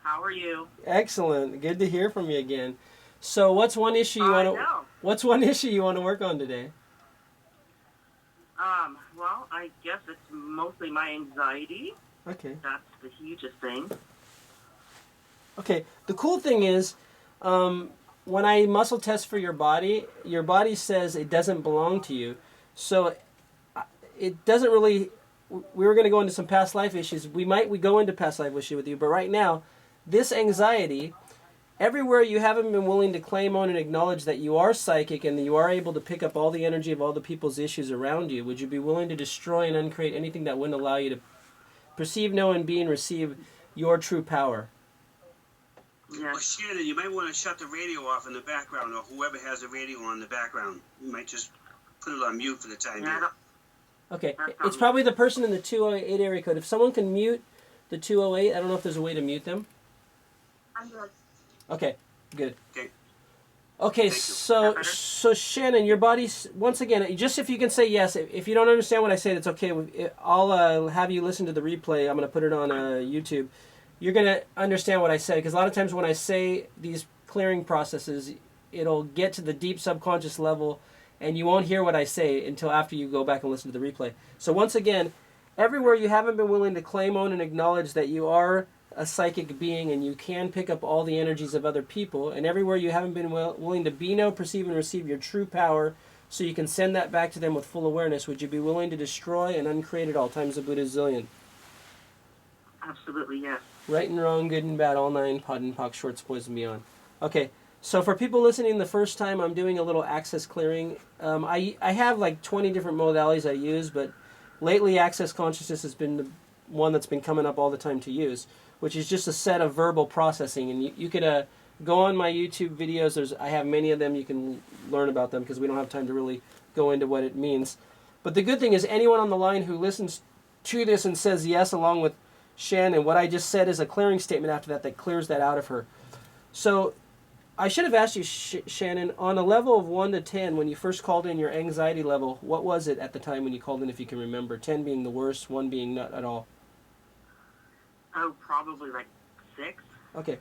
[SPEAKER 4] How are you?
[SPEAKER 2] Excellent. Good to hear from you again. So, what's one issue you want to?
[SPEAKER 4] know.
[SPEAKER 2] What's one issue you want to work on today?
[SPEAKER 4] Well, I guess it's mostly my anxiety.
[SPEAKER 2] Okay.
[SPEAKER 4] That's the hugest thing.
[SPEAKER 2] Okay. The cool thing is, when I muscle test for your body says it doesn't belong to you. So, it doesn't really. We were going to go into some past life issues. We go into past life issue with you, but right now, this anxiety. Everywhere you haven't been willing to claim, own, and acknowledge that you are psychic and that you are able to pick up all the energy of all the people's issues around you, would you be willing to destroy and uncreate anything that wouldn't allow you to perceive, know, and be and receive your true power?
[SPEAKER 4] Yes.
[SPEAKER 1] Well, Shannon, you might want to shut the radio off in the background, or whoever has the radio on in the background. You might just put it on mute for the time being.
[SPEAKER 2] Okay, it's probably the person in the 208 area code. If someone can mute the 208, I don't know if there's a way to mute them.
[SPEAKER 3] I'm good.
[SPEAKER 2] Okay, good.
[SPEAKER 1] Okay.
[SPEAKER 2] So Shannon, your body's, once again, just if you can say yes. If you don't understand what I say, that's okay. I'll have you listen to the replay. I'm going to put it on YouTube. You're going to understand what I said, because a lot of times when I say these clearing processes, it'll get to the deep subconscious level, and you won't hear what I say until after you go back and listen to the replay. So once again, everywhere you haven't been willing to claim, own, and acknowledge that you are a psychic being and you can pick up all the energies of other people, and everywhere you haven't been willing to be, know, perceive, and receive your true power so you can send that back to them with full awareness, would you be willing to destroy and uncreate at all times of Buddha zillion?
[SPEAKER 4] Absolutely, yes.
[SPEAKER 2] Right and wrong, good and bad, all nine, pod and pock, shorts, boys, and beyond. Okay, so for people listening the first time, I'm doing a little access clearing. I have like 20 different modalities I use, but lately access consciousness has been the one that's been coming up all the time to use, which is just a set of verbal processing. And you could go on my YouTube videos. I have many of them. You can learn about them because we don't have time to really go into what it means. But the good thing is anyone on the line who listens to this and says yes along with Shannon, what I just said is a clearing statement after that clears that out of her. So I should have asked you, Shannon, on a level of 1 to 10, when you first called in your anxiety level, what was it at the time when you called in, if you can remember? 10 being the worst, 1 being not at all.
[SPEAKER 4] Oh, probably like 6.
[SPEAKER 2] Okay.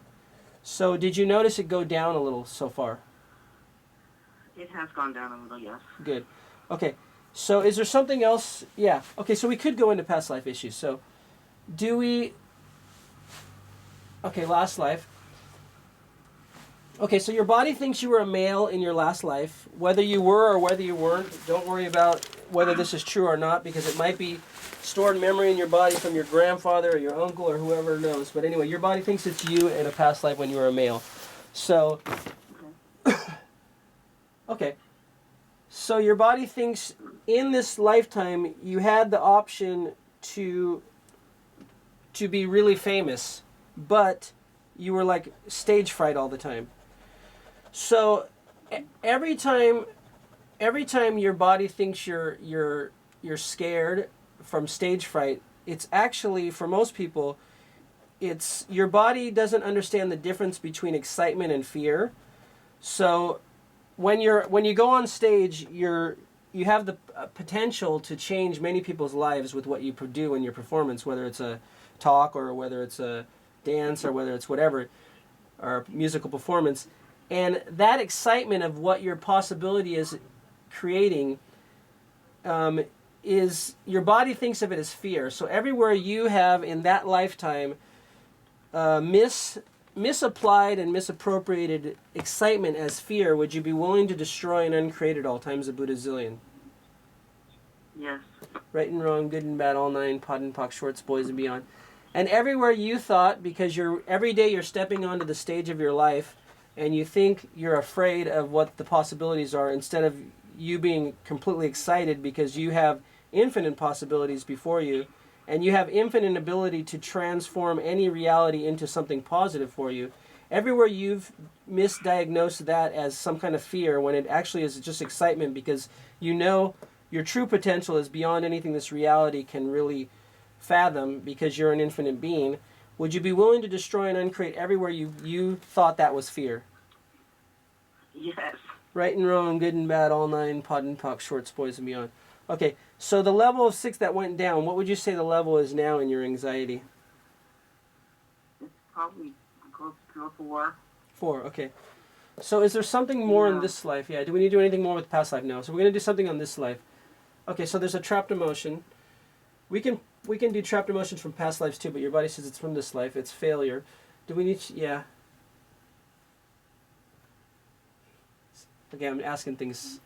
[SPEAKER 2] So did you notice it go down a little so far?
[SPEAKER 4] It has gone down a little, yes.
[SPEAKER 2] Good. Okay. So is there something else? Yeah. Okay, so we could go into past life issues. So do we... Okay, last life. Okay, so your body thinks you were a male in your last life. Whether you were or whether you weren't, don't worry about whether this is true or not, because it might be stored memory in your body from your grandfather or your uncle or whoever knows. But anyway, your body thinks it's you in a past life when you were a male. So, okay. So your body thinks in this lifetime you had the option to be really famous, but you were like stage fright all the time. So every time your body thinks you're scared from stage fright, it's actually, for most people, it's your body doesn't understand the difference between excitement and fear. So when you go on stage, you have the potential to change many people's lives with what you do in your performance, whether it's a talk or whether it's a dance or whether it's whatever, or musical performance. And that excitement of what your possibility is creating is, your body thinks of it as fear. So everywhere you have in that lifetime misapplied and misappropriated excitement as fear, would you be willing to destroy and uncreate at all times of Buddha zillion?
[SPEAKER 4] Yes.
[SPEAKER 2] Right and wrong, good and bad, all nine, pod and pock, shorts, boys, and beyond. And everywhere you thought, because every day you're stepping onto the stage of your life, and you think you're afraid of what the possibilities are, instead of you being completely excited because you have infinite possibilities before you, and you have infinite ability to transform any reality into something positive for you. Everywhere you've misdiagnosed that as some kind of fear, when it actually is just excitement, because you know your true potential is beyond anything this reality can really fathom, because you're an infinite being. Would you be willing to destroy and uncreate everywhere you thought that was fear?
[SPEAKER 4] Yes.
[SPEAKER 2] Right and wrong, good and bad, all nine, pod and pock, shorts, boys, and beyond. Okay, so the level of 6 that went down, what would you say the level is now in your anxiety?
[SPEAKER 4] It's probably close to a 4.
[SPEAKER 2] 4, okay. So is there something more in
[SPEAKER 4] Yeah.
[SPEAKER 2] this life? Yeah, do we need to do anything more with past life? No. So we're going to do something on this life. Okay, so there's a trapped emotion. We can do trapped emotions from past lives too, but your body says it's from this life. It's failure. Do we need yeah. Again, I'm asking things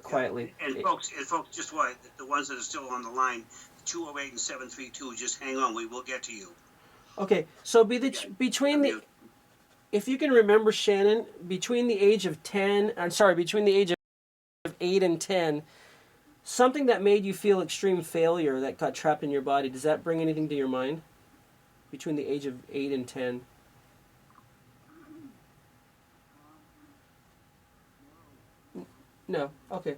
[SPEAKER 2] quietly.
[SPEAKER 1] And folks, just what the ones that are still on the line, 208 and 732, just hang on. We will get to you.
[SPEAKER 2] Okay, so between the, if you can remember, Shannon, between the age of 8 and 10, something that made you feel extreme failure that got trapped in your body, does that bring anything to your mind? Between the age of 8 and 10? No. Okay.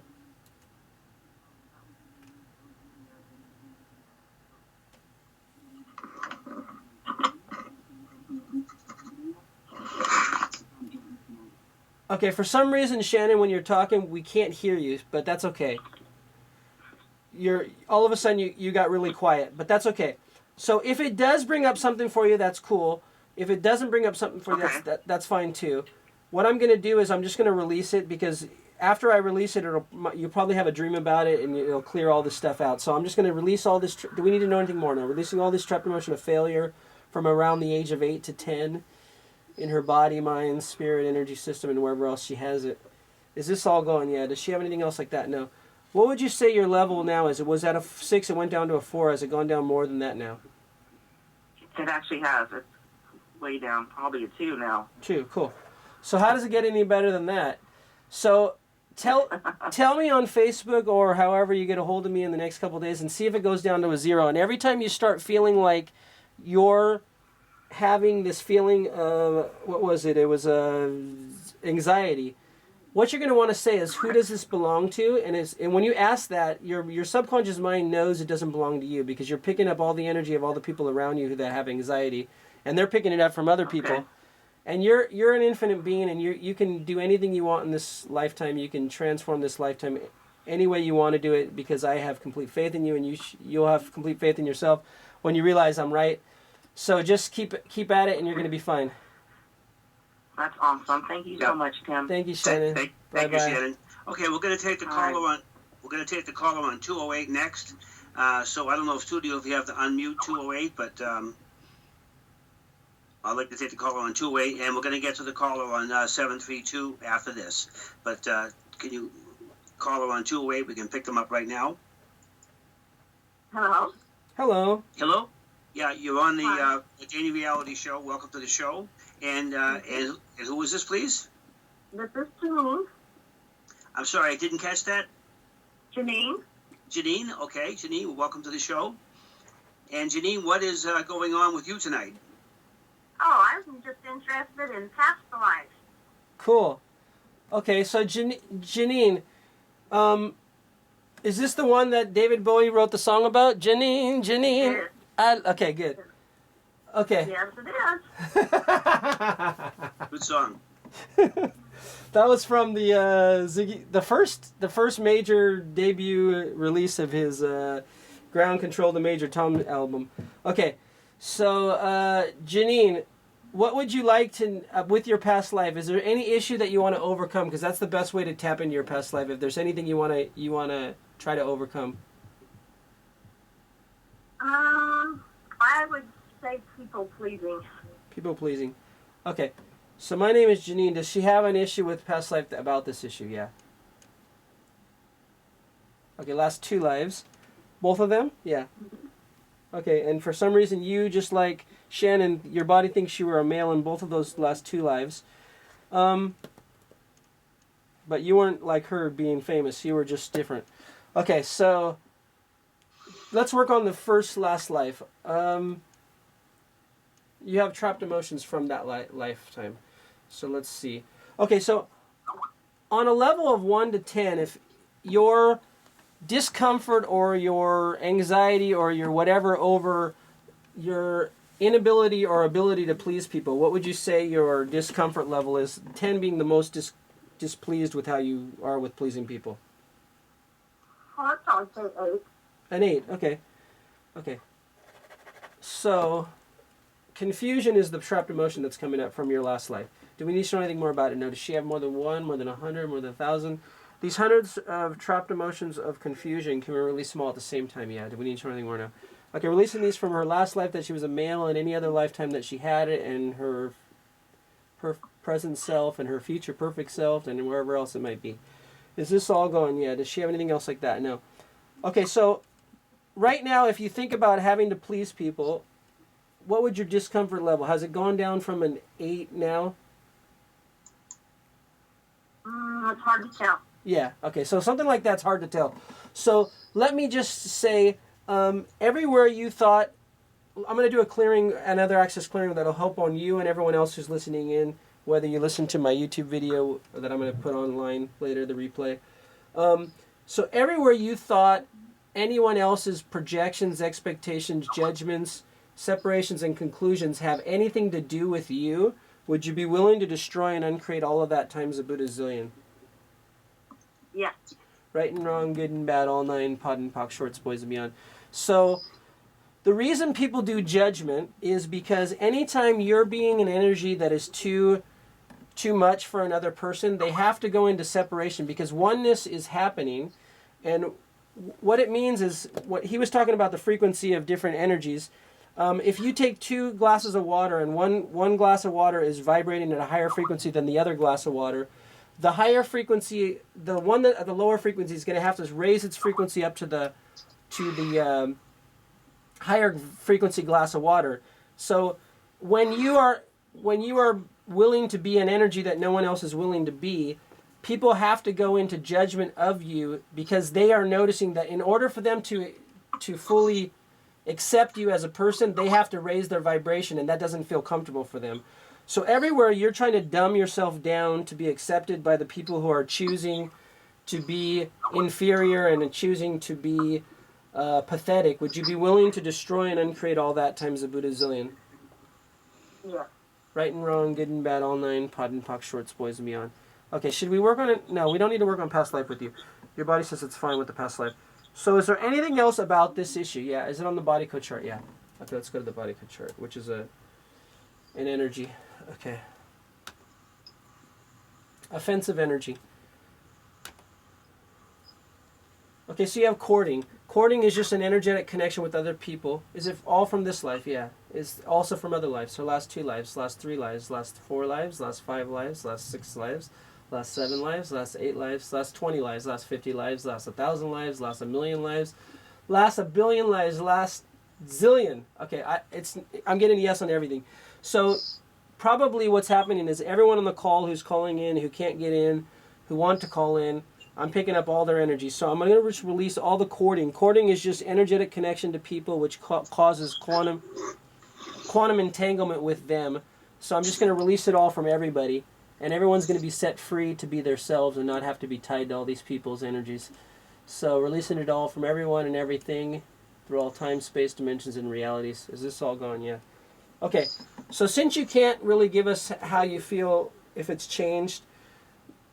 [SPEAKER 2] Okay, for some reason, Shannon, when you're talking, we can't hear you, but that's okay. All of a sudden you got really quiet, but that's okay. So if it does bring up something for you, that's cool. If it doesn't bring up something for you, that's fine too. What I'm going to do is I'm just going to release it, because after I release it, you'll probably have a dream about it and it'll clear all this stuff out. So I'm just going to release all this. Do we need to know anything more now? Releasing all this trapped emotion of failure from around the age of 8 to 10 in her body, mind, spirit, energy system, and wherever else she has it. Is this all going? Yeah. Does she have anything else like that? No. What would you say your level now is? It was at a 6, it went down to a 4. Has it gone down more than that now?
[SPEAKER 4] It actually has. It's way down, probably a 2 now.
[SPEAKER 2] 2, cool. So how does it get any better than that? So tell me on Facebook or however you get a hold of me in the next couple of days and see if it goes down to a 0. And every time you start feeling like you're having this feeling of, what was it? It was anxiety. What you're going to want to say is, who does this belong to? And when you ask that, your subconscious mind knows it doesn't belong to you, because you're picking up all the energy of all the people around you that have anxiety, and they're picking it up from other people. And you're an infinite being, and you can do anything you want in this lifetime. You can transform this lifetime any way you want to do it, because I have complete faith in you, and you'll have complete faith in yourself when you realize I'm right. So just keep at it, and you're going to be fine.
[SPEAKER 4] That's awesome. Thank you so much, Tim.
[SPEAKER 2] Thank you, Shannon.
[SPEAKER 1] Thank you, Shannon. Okay, we're going to take the caller on. We're going to take the caller on 208 next. So I don't know if studio, if you have to unmute 208, but I'd like to take the caller on 208, and we're going to get to the caller on 732 after this. But can you caller on 208? We can pick them up right now.
[SPEAKER 4] Hello.
[SPEAKER 2] Hello.
[SPEAKER 1] Hello. Yeah, you're on the Ordain Reality Show. Welcome to the show. And who is this, please?
[SPEAKER 4] This is Janine.
[SPEAKER 1] I'm sorry, I didn't catch that.
[SPEAKER 4] Janine.
[SPEAKER 1] Janine, okay. Janine, welcome to the show. And Janine, what is going on with you tonight?
[SPEAKER 4] Oh, I'm just interested in past life.
[SPEAKER 2] Cool. Okay, so Janine, is this the one that David Bowie wrote the song about? Janine.
[SPEAKER 4] Yes.
[SPEAKER 2] Okay, good. Okay.
[SPEAKER 4] Yes, it is.
[SPEAKER 1] Good song.
[SPEAKER 2] That was from the Ziggy, the first major debut release of his Ground Control the Major Tom album. Okay, so Janine, what would you like to with your past life? Is there any issue that you want to overcome? Because that's the best way to tap into your past life. If there's anything you want to try to overcome.
[SPEAKER 4] I would say people pleasing.
[SPEAKER 2] People pleasing. Okay. So my name is Janine. Does she have an issue with past life about this issue? Yeah. Okay, last 2 lives. Both of them? Yeah. Okay, and for some reason you, just like Shannon, your body thinks you were a male in both of those last 2 lives. But you weren't like her being famous. You were just different. Okay, so let's work on the last life. You have trapped emotions from that lifetime. So let's see. Okay, so on a level of 1 to 10, if your discomfort or your anxiety or your whatever over your inability or ability to please people, what would you say your discomfort level is? 10 being the most displeased with how you are with pleasing people.
[SPEAKER 5] I'll say 8.
[SPEAKER 2] An 8, okay. Okay. So, confusion is the trapped emotion that's coming up from your last life. Do we need to know anything more about it? No. Does she have more than 1, more than 100, more than 1,000? These hundreds of trapped emotions of confusion, can we release them all at the same time? Yeah. Do we need to know anything more now? Okay, releasing these from her last life that she was a male and any other lifetime that she had it, and her present self and her future perfect self and wherever else it might be. Is this all going? Yeah. Does she have anything else like that? No. Okay, so right now, if you think about having to please people, what would your discomfort level? Has it gone down from an 8 now?
[SPEAKER 5] It's hard to tell.
[SPEAKER 2] Yeah, okay, so something like that's hard to tell. So let me just say, everywhere you thought, I'm going to do a clearing, another access clearing that'll help on you and everyone else who's listening in, whether you listen to my YouTube video that I'm going to put online later, the replay. So everywhere you thought anyone else's projections, expectations, judgments, separations, and conclusions have anything to do with you, would you be willing to destroy and uncreate all of that times a Buddha-zillion?
[SPEAKER 5] Yeah.
[SPEAKER 2] Right and wrong, good and bad, all 9, pod and pock, shorts, boys and beyond. So the reason people do judgment is because anytime you're being an energy that is too much for another person, they have to go into separation because oneness is happening. And what it means is, what he was talking about, the frequency of different energies. If you take 2 glasses of water and one glass of water is vibrating at a higher frequency than the other glass of water, the higher frequency, the one that at the lower frequency is going to have to raise its frequency up to the higher frequency glass of water. So when you are willing to be an energy that no one else is willing to be, people have to go into judgment of you because they are noticing that in order for them to fully accept you as a person, they have to raise their vibration, and that doesn't feel comfortable for them. So everywhere you're trying to dumb yourself down to be accepted by the people who are choosing to be inferior and choosing to be pathetic, would you be willing to destroy and uncreate all that times a Buddha-zillion?
[SPEAKER 5] Yeah.
[SPEAKER 2] Right and wrong, good and bad, all 9, pod and pock, shorts, boys and beyond. Okay, should we work on it? No, we don't need to work on past life with you. Your body says it's fine with the past life. So is there anything else about this issue? Yeah, is it on the body code chart? Yeah. Okay, let's go to the body code chart, which is an energy. Okay. Offensive energy. Okay, so you have courting. Courting is just an energetic connection with other people. Is it all from this life? Yeah. Is also from other lives. So last 2 lives, last 3 lives, last 4 lives, last 5 lives, last 6 lives, last 7 lives, last 8 lives, last 20 lives, last 50 lives, last 1,000 lives, last 1,000,000 lives, last 1,000,000,000 lives, last zillion. Okay, I'm getting a yes on everything. So probably what's happening is everyone on the call who's calling in, who can't get in, who want to call in, I'm picking up all their energy. So I'm going to just release all the courting. Courting is just energetic connection to people, which causes quantum entanglement with them. So I'm just going to release it all from everybody. And everyone's going to be set free to be themselves and not have to be tied to all these people's energies. So releasing it all from everyone and everything through all time, space, dimensions, and realities. Is this all gone? Yeah. Okay. So since you can't really give us how you feel, if it's changed,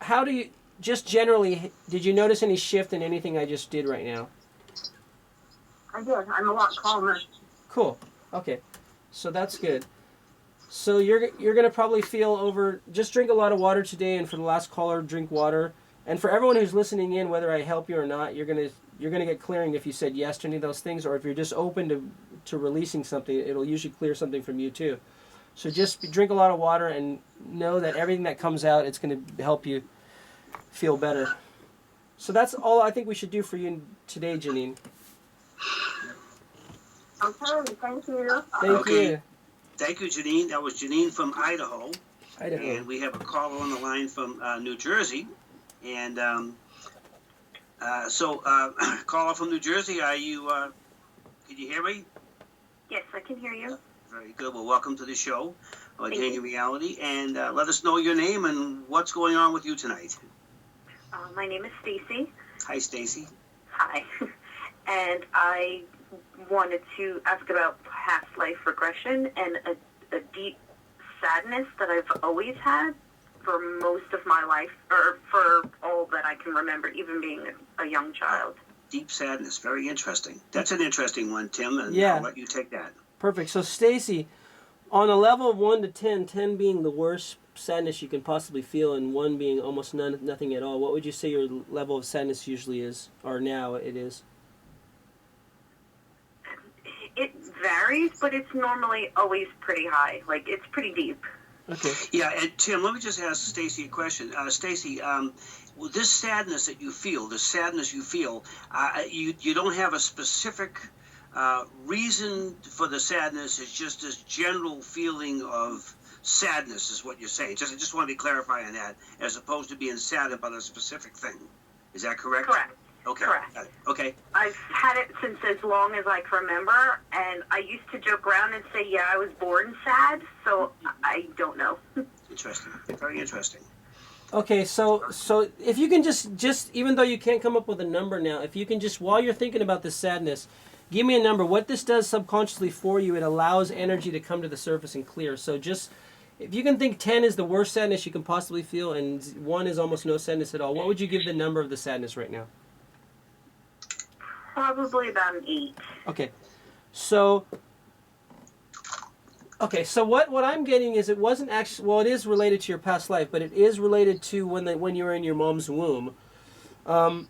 [SPEAKER 2] how do you... Just generally, did you notice any shift in anything I just did right now?
[SPEAKER 5] I did. I'm a lot calmer.
[SPEAKER 2] Cool. Okay. So that's good. So you're going to probably feel over... Just drink a lot of water today, and for the last caller, drink water. And for everyone who's listening in, whether I help you or not, you're going to get clearing if you said yes to any of those things, or if you're just open to releasing something, it'll usually clear something from you too. So just drink a lot of water and know that everything that comes out, it's going to help you feel better. So that's all I think we should do for you today, Janine.
[SPEAKER 5] Okay, thank you.
[SPEAKER 2] Thank you.
[SPEAKER 1] Thank you, Janine. That was Janine from Idaho.
[SPEAKER 2] Idaho.
[SPEAKER 1] And we have a caller on the line from New Jersey. And caller from New Jersey, are you, can you hear me?
[SPEAKER 5] Yes, I can hear you.
[SPEAKER 1] Very good. Well, welcome to the show, Ordain Your Reality. And let us know your name and what's going on with you tonight.
[SPEAKER 5] My name is Stacy.
[SPEAKER 1] Hi, Stacy.
[SPEAKER 5] Hi. And I wanted to ask about past life regression and a deep sadness that I've always had for most of my life, or for all that I can remember, even being a young child.
[SPEAKER 1] Deep sadness. Very interesting. That's an interesting one, Tim, and
[SPEAKER 2] Yeah.
[SPEAKER 1] I'll let you take that.
[SPEAKER 2] Perfect. So Stacy, on a level of 1 to 10, 10 being the worst sadness you can possibly feel and 1 being almost nothing at all, what would you say your level of sadness usually is, or now it is?
[SPEAKER 5] It varies, but it's normally always pretty high. Like, it's pretty deep.
[SPEAKER 2] Okay.
[SPEAKER 1] Yeah, and Tim, let me just ask Stacy a question. Stacy, well, this sadness that you feel, you don't have a specific reason for the sadness. It's just this general feeling of sadness is what you're saying. I just want to be clarifying that, as opposed to being sad about a specific thing. Is that correct?
[SPEAKER 5] Correct.
[SPEAKER 1] Okay.
[SPEAKER 5] Correct.
[SPEAKER 1] Okay.
[SPEAKER 5] I've had it since as long as I can remember, and I used to joke around and say, yeah, I was born sad, so I don't know.
[SPEAKER 1] Interesting. Very interesting.
[SPEAKER 2] Okay, so if you can just even though you can't come up with a number now, if you can just, while you're thinking about this sadness, give me a number. What this does subconsciously for you, it allows energy to come to the surface and clear. So just, if you can think 10 is the worst sadness you can possibly feel and 1 is almost no sadness at all, what would you give the number of the sadness right now?
[SPEAKER 5] Probably about an 8.
[SPEAKER 2] Okay, so what I'm getting is, it wasn't actually, well, it is related to your past life, but it is related to when you were in your mom's womb. Can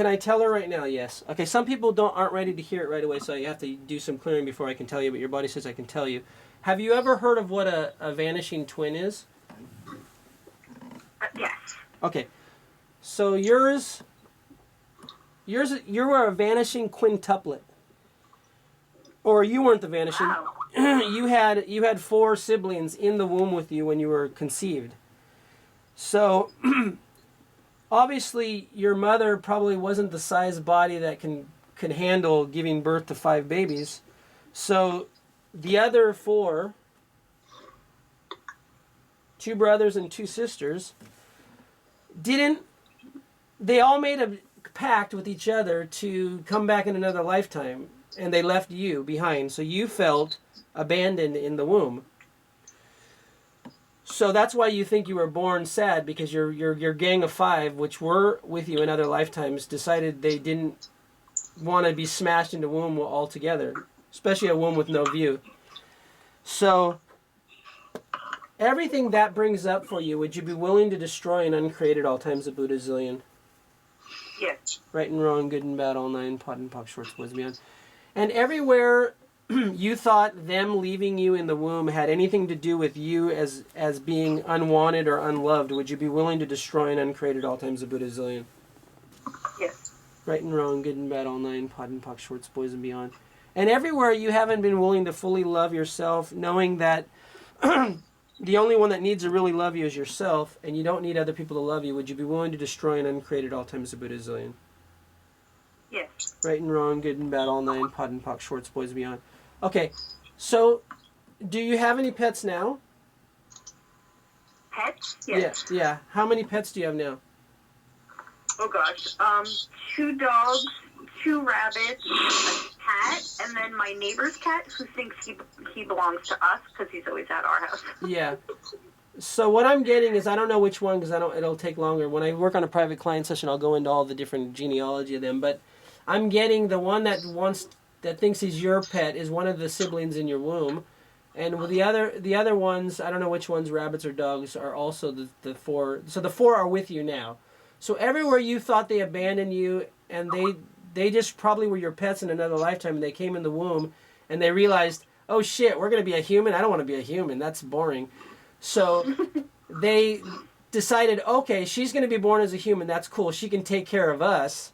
[SPEAKER 2] I tell her right now? Yes. Okay, some people aren't ready to hear it right away, so you have to do some clearing before I can tell you, but your body says I can tell you. Have you ever heard of what a vanishing twin is?
[SPEAKER 5] Yes.
[SPEAKER 2] Okay, so you were a vanishing quintuplet. Or you weren't the vanishing.
[SPEAKER 5] Wow.
[SPEAKER 2] You had 4 siblings in the womb with you when you were conceived. So obviously your mother probably wasn't the size body that can handle giving birth to 5 babies. So the other 4, 2 brothers and 2 sisters, they all made a pact with each other to come back in another lifetime, and they left you behind, so you felt abandoned in the womb. So that's why you think you were born sad, because your gang of 5, which were with you in other lifetimes, decided they didn't want to be smashed into womb altogether, especially a womb with no view. So everything that brings up for you, would you be willing to destroy and uncreate at all times a Buddha zillion?
[SPEAKER 5] Yes.
[SPEAKER 2] Right and wrong, good and bad, all 9, pot and pock, shorts, boys, beyond. And everywhere you thought them leaving you in the womb had anything to do with you as being unwanted or unloved, would you be willing to destroy and uncreate at all times a Buddha zillion?
[SPEAKER 5] Yes.
[SPEAKER 2] Right and wrong, good and bad, all 9, pot and pock, shorts, boys, and beyond. And everywhere you haven't been willing to fully love yourself, knowing that the only one that needs to really love you is yourself, and you don't need other people to love you, would you be willing to destroy and uncreate at all times a Buddha zillion?
[SPEAKER 5] Yes.
[SPEAKER 2] Right and wrong, good and bad, all 9, pot and pock, shorts, boys, and beyond. Okay, so do you have any pets now?
[SPEAKER 5] Pets? Yes.
[SPEAKER 2] Yeah. How many pets do you have now?
[SPEAKER 5] Oh gosh. 2 dogs, 2 rabbits, a cat, and then my neighbor's cat who thinks he belongs to us because he's always at our house.
[SPEAKER 2] Yeah. So what I'm getting is, I don't know which one because it'll take longer. When I work on a private client session, I'll go into all the different genealogy of them. But I'm getting the one that thinks he's your pet is one of the siblings in your womb, and with the other ones, I don't know which ones, rabbits or dogs, are also the 4. So the 4 are with you now. So everywhere you thought they abandoned you, and they just probably were your pets in another lifetime, and they came in the womb, and they realized, oh shit, we're gonna be a human. I don't want to be a human. That's boring. So they decided, okay, she's going to be born as a human. That's cool. She can take care of us,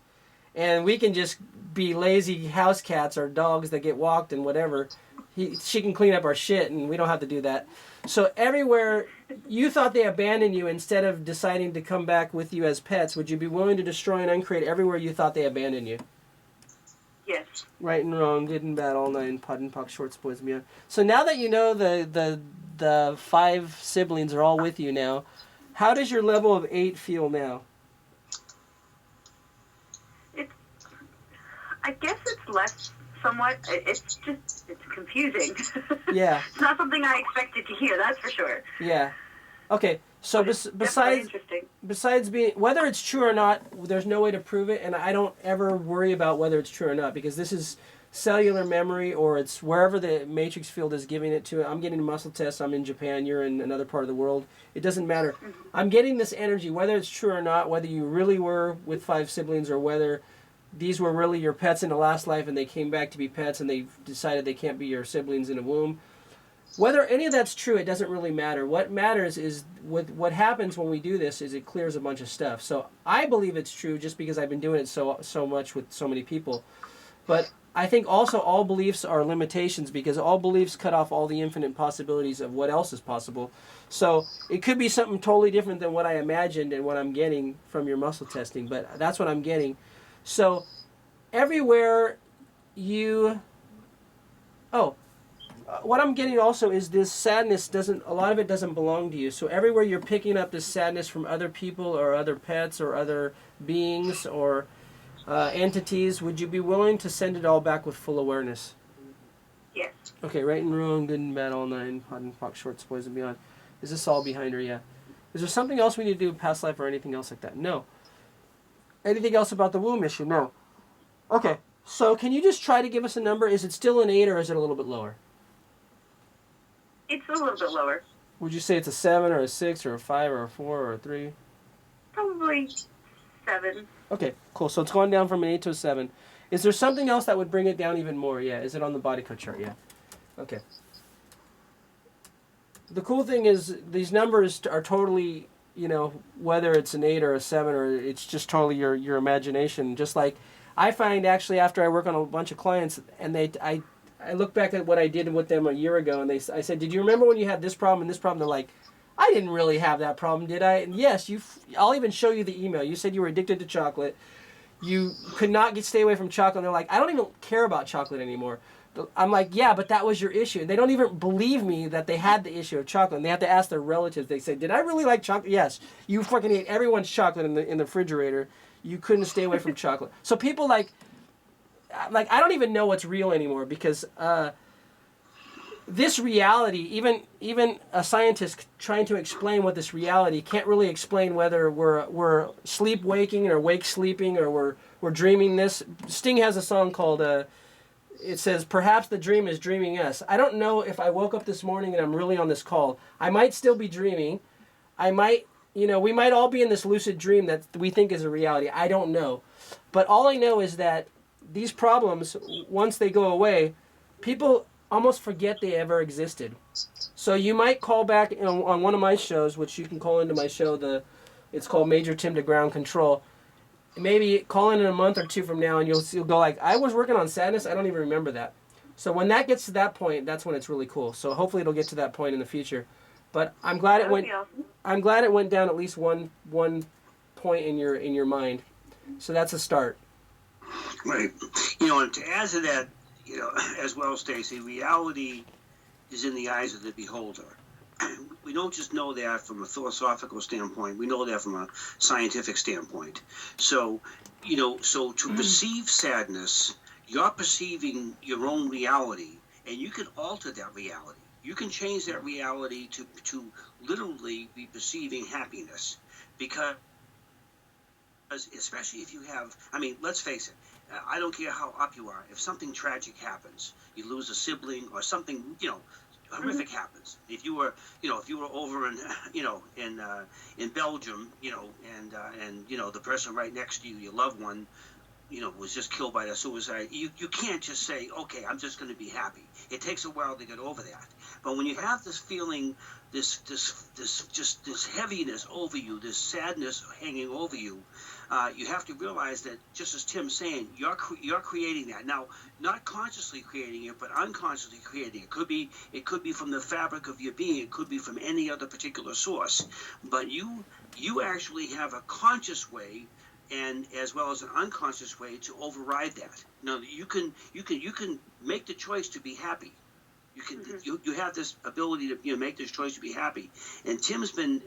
[SPEAKER 2] and we can just be lazy house cats or dogs that get walked and whatever. She can clean up our shit, and we don't have to do that. So everywhere you thought they abandoned you, instead of deciding to come back with you as pets, would you be willing to destroy and uncreate everywhere you thought they abandoned you?
[SPEAKER 5] Yes.
[SPEAKER 2] Right and wrong, good and bad, all 9, pot and pock, shorts, boys, and beyond. So now that you know the 5 siblings are all with you now, how does your level of 8 feel now?
[SPEAKER 5] I guess it's less somewhat. It's confusing.
[SPEAKER 2] Yeah.
[SPEAKER 5] It's not something I expected to hear, that's for sure.
[SPEAKER 2] Yeah. Okay, so
[SPEAKER 5] But it's definitely
[SPEAKER 2] besides
[SPEAKER 5] interesting.
[SPEAKER 2] besides being, whether it's true or not, there's no way to prove it, and I don't ever worry about whether it's true or not, because this is cellular memory, or it's wherever the matrix field is giving it to it. I'm getting a muscle test. I'm in Japan. You're in another part of the world. It doesn't matter. I'm getting this energy, whether it's true or not, whether you really were with 5 siblings or whether these were really your pets in the last life and they came back to be pets and they decided they can't be your siblings in a womb. Whether any of that's true, it doesn't really matter. What matters is what happens when we do this is it clears a bunch of stuff. So I believe it's true just because I've been doing it so much with so many people. But I think also all beliefs are limitations, because all beliefs cut off all the infinite possibilities of what else is possible. So it could be something totally different than what I imagined and what I'm getting from your muscle testing, but that's what I'm getting. So everywhere you... what I'm getting also is this sadness a lot of it doesn't belong to you. So everywhere you're picking up this sadness from other people or other pets or other beings or entities, would you be willing to send it all back with full awareness?
[SPEAKER 5] Yes.
[SPEAKER 2] Okay, right and wrong, good and bad, all nine, hot and pock, shorts, boys and beyond. Is this all behind her? Yeah. Is there something else we need to do in past life or anything else like that? No. Anything else about the womb issue? No. Okay, so can you just try to give us a number? Is it still an 8 or is it a little bit lower?
[SPEAKER 5] It's a little bit lower.
[SPEAKER 2] Would you say it's a 7 or a 6 or a 5 or a 4 or a 3?
[SPEAKER 5] Probably 7.
[SPEAKER 2] Okay, cool. So it's gone down from an 8 to a 7. Is there something else that would bring it down even more? Yeah. Is it on the body code chart? Yeah. Okay. The cool thing is these numbers are totally, whether it's an 8 or a 7 or it's just totally your imagination. Just like I find actually after I work on a bunch of clients and I look back at what I did with them a year ago and I said, did you remember when you had this problem and this problem? They're like, I didn't really have that problem, did I? And yes, I'll even show you the email. You said you were addicted to chocolate. You could not stay away from chocolate. And they're like, I don't even care about chocolate anymore. I'm like, yeah, but that was your issue. And they don't even believe me that they had the issue of chocolate. And they have to ask their relatives. They say, did I really like chocolate? Yes. You fucking ate everyone's chocolate in the refrigerator. You couldn't stay away from chocolate. So people like I don't even know what's real anymore, because this reality, even a scientist trying to explain what this reality can't really explain whether we're sleep waking or wake sleeping or we're dreaming this. Sting has a song called it says, perhaps the dream is dreaming us. I don't know if I woke up this morning and I'm really on this call. I might still be dreaming. I might, we might all be in this lucid dream that we think is a reality. I don't know. But all I know is that these problems, once they go away, people almost forget they ever existed. So you might call back on one of my shows, which you can call into my show, it's called Major Tim to Ground Control. Maybe call in a month or 2 from now and you'll go like, I was working on sadness, I don't even remember that. So when that gets to that point, that's when it's really cool. So hopefully it'll get to that point in the future. But I'm glad it went I'm glad it went down at least one point in your mind. So that's a start.
[SPEAKER 1] Right. And to add to that, as well, Stacy, reality is in the eyes of the beholder. We don't just know that from a philosophical standpoint. We know that from a scientific standpoint. So, to perceive sadness, you're perceiving your own reality, and you can alter that reality. You can change that reality to literally be perceiving happiness, because especially if you have, let's face it, I don't care how up you are. If something tragic happens, you lose a sibling or something, horrific happens. If you were over in Belgium, and the person right next to you, your loved one, was just killed by a suicide, you can't just say, okay, I'm just going to be happy. It takes a while to get over that. But when you have this feeling, this heaviness over you, this sadness hanging over you, you have to realize that, just as Tim's saying, you're creating that. Now, not consciously creating it, but unconsciously creating it. It could be from the fabric of your being. It could be from any other particular source. But you actually have a conscious way, and as well as an unconscious way, to override that. Now, you can make the choice to be happy. You have this ability to make this choice to be happy. And Tim's been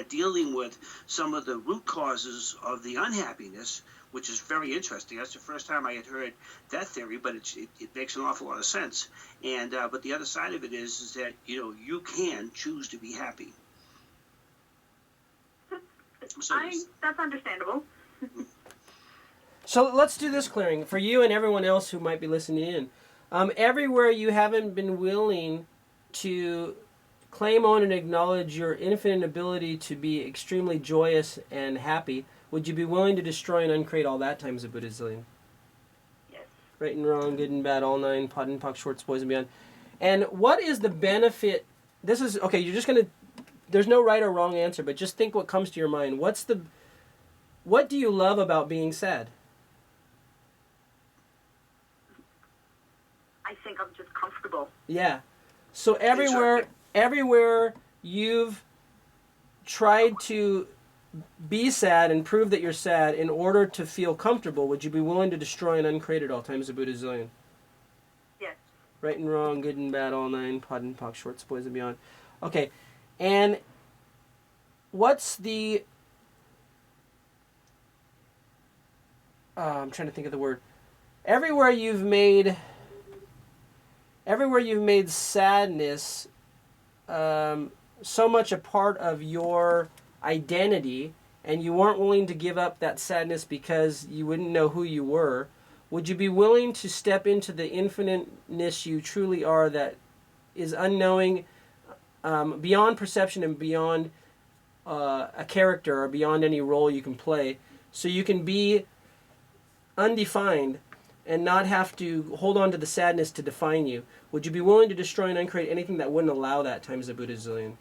[SPEAKER 1] dealing with some of the root causes of the unhappiness, which is very interesting. That's the first time I had heard that theory, but it makes an awful lot of sense. And but the other side of it is that you can choose to be happy.
[SPEAKER 5] That's understandable.
[SPEAKER 2] So let's do this clearing for you and everyone else who might be listening in. Everywhere you haven't been willing to claim on and acknowledge your infinite ability to be extremely joyous and happy, would you be willing to destroy and uncreate all that times a Buddha zillion?
[SPEAKER 5] Yes.
[SPEAKER 2] Right and wrong, good and bad, all nine, pot and puck, shorts, boys and beyond. And what is the benefit? This is, okay, you're just going to, there's no right or wrong answer, but just think what comes to your mind. What do you love about being sad?
[SPEAKER 5] I think I'm just comfortable.
[SPEAKER 2] Yeah. So everywhere you've tried to be sad and prove that you're sad in order to feel comfortable, would you be willing to destroy and uncreate it all times a Buddha zillion?
[SPEAKER 5] Yes.
[SPEAKER 2] Right and wrong, good and bad, all nine, pot and puck, shorts, boys and beyond. Okay. And what's the... I'm trying to think of the word. Everywhere you've made sadness so much a part of your identity, and you weren't willing to give up that sadness because you wouldn't know who you were, would you be willing to step into the infiniteness you truly are that is unknowing, beyond perception and beyond a character or beyond any role you can play, so you can be undefined and not have to hold on to the sadness to define you? Would you be willing to destroy and uncreate anything that wouldn't allow that times a Buddha zillion?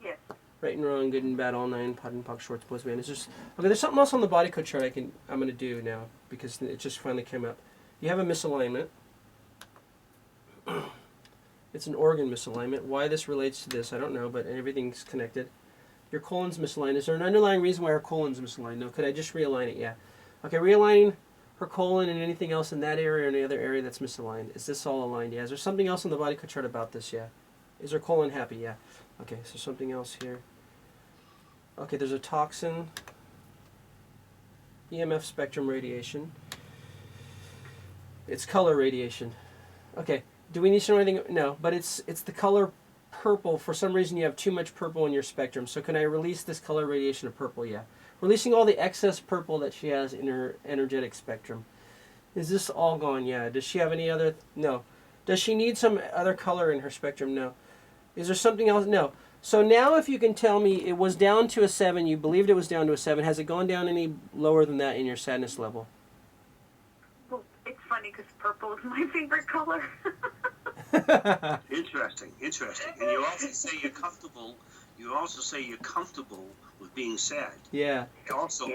[SPEAKER 5] Yes.
[SPEAKER 2] Right and wrong, good and bad, all nine, pot and puck, shorts, boys, man. It's just okay. There's something else on the body code chart I'm going to do now because it just finally came up. You have a misalignment. It's an organ misalignment. Why this relates to this, I don't know, but everything's connected. Your colon's misaligned. Is there an underlying reason why her colon's misaligned? No. Could I just realign it? Yeah. Okay, realigning her colon and anything else in that area or any other area that's misaligned. Is this all aligned? Yeah. Is there something else on the body code chart about this? Yeah. Is her colon happy? Yeah. Okay, so something else here. Okay, there's a toxin, EMF spectrum radiation. It's color radiation. Okay, do we need to know anything? No, but it's the color purple. For some reason you have too much purple in your spectrum. So can I release this color radiation of purple? Yeah. Releasing all the excess purple that she has in her energetic spectrum. Is this all gone? Yeah. Does she have any other? No. Does she need some other color in her spectrum? No. Is there something else? No. So now if you can tell me it was down to a 7, you believed it was down to a 7, has it gone down any lower than that in your sadness level?
[SPEAKER 5] Well, it's funny because purple is my favorite color.
[SPEAKER 1] Interesting. And you also say you're comfortable. You also say you're comfortable with being sad.
[SPEAKER 2] Yeah.
[SPEAKER 1] Also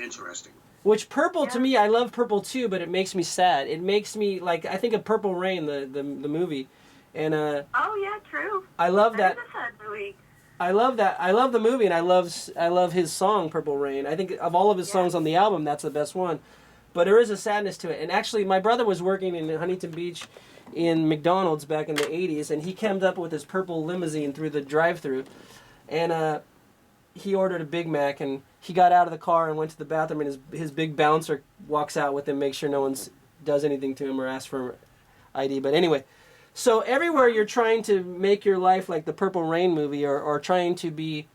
[SPEAKER 1] interesting.
[SPEAKER 2] Which purple to me, I love purple too, but it makes me sad. It makes me like I think of Purple Rain, the movie, and
[SPEAKER 5] oh yeah, true.
[SPEAKER 2] I love that.
[SPEAKER 5] That is a sad movie.
[SPEAKER 2] I love that. I love the movie, and I love his song Purple Rain. I think of all of his songs on the album, that's the best one. But there is a sadness to it. And actually, my brother was working in Huntington Beach in McDonald's back in the 80s, and he came up with his purple limousine through the drive-thru, and he ordered a Big Mac, and he got out of the car and went to the bathroom, and his big bouncer walks out with him, makes sure no one does anything to him or asks for ID. But anyway, so everywhere you're trying to make your life like the Purple Rain movie, or trying to be,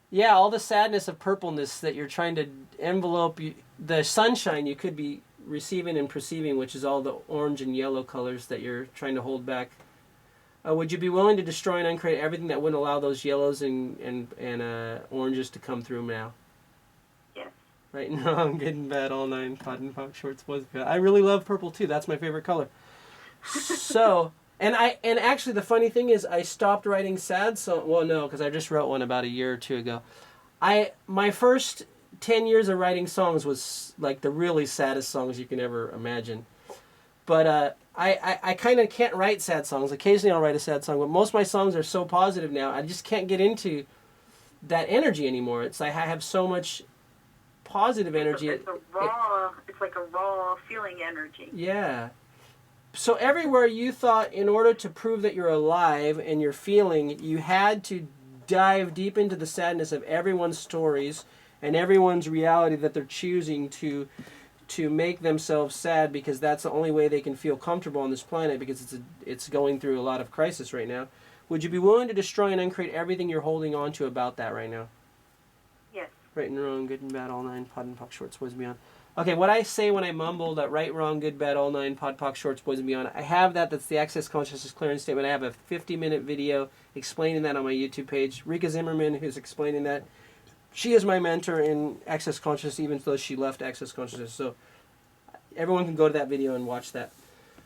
[SPEAKER 2] yeah, all the sadness of purpleness that you're trying to envelope, the sunshine you could be receiving and perceiving, which is all the orange and yellow colors that you're trying to hold back. Would you be willing to destroy and uncreate everything that wouldn't allow those yellows and oranges to come through now?
[SPEAKER 5] Yes.
[SPEAKER 2] Right and wrong, good and bad, all nine, pot and pop, shorts, boys. I really love purple too. That's my favorite color. So, and actually the funny thing is I stopped writing sad songs. Well, no, because I just wrote one about a year or two ago. My first 10 years of writing songs was like the really saddest songs you can ever imagine. But I kind of can't write sad songs. Occasionally I'll write a sad song, but most of my songs are so positive now, I just can't get into that energy anymore. It's like I have so much positive energy.
[SPEAKER 5] It's like a raw feeling energy.
[SPEAKER 2] Yeah. So everywhere you thought in order to prove that you're alive and you're feeling, you had to dive deep into the sadness of everyone's stories and everyone's reality that they're choosing to make themselves sad because that's the only way they can feel comfortable on this planet because it's going through a lot of crisis right now. Would you be willing to destroy and uncreate everything you're holding on to about that right now? Right and wrong, good and bad, all nine, pod and poc, shorts, boys and beyond. Okay, what I say when I mumble that right, wrong, good, bad, all nine, pod, poc, shorts, boys and beyond, I have that. That's the Access Consciousness Clearance Statement. I have a 50-minute video explaining that on my YouTube page. Rika Zimmerman, who's explaining that, she is my mentor in Access Consciousness, even though she left Access Consciousness. So everyone can go to that video and watch that.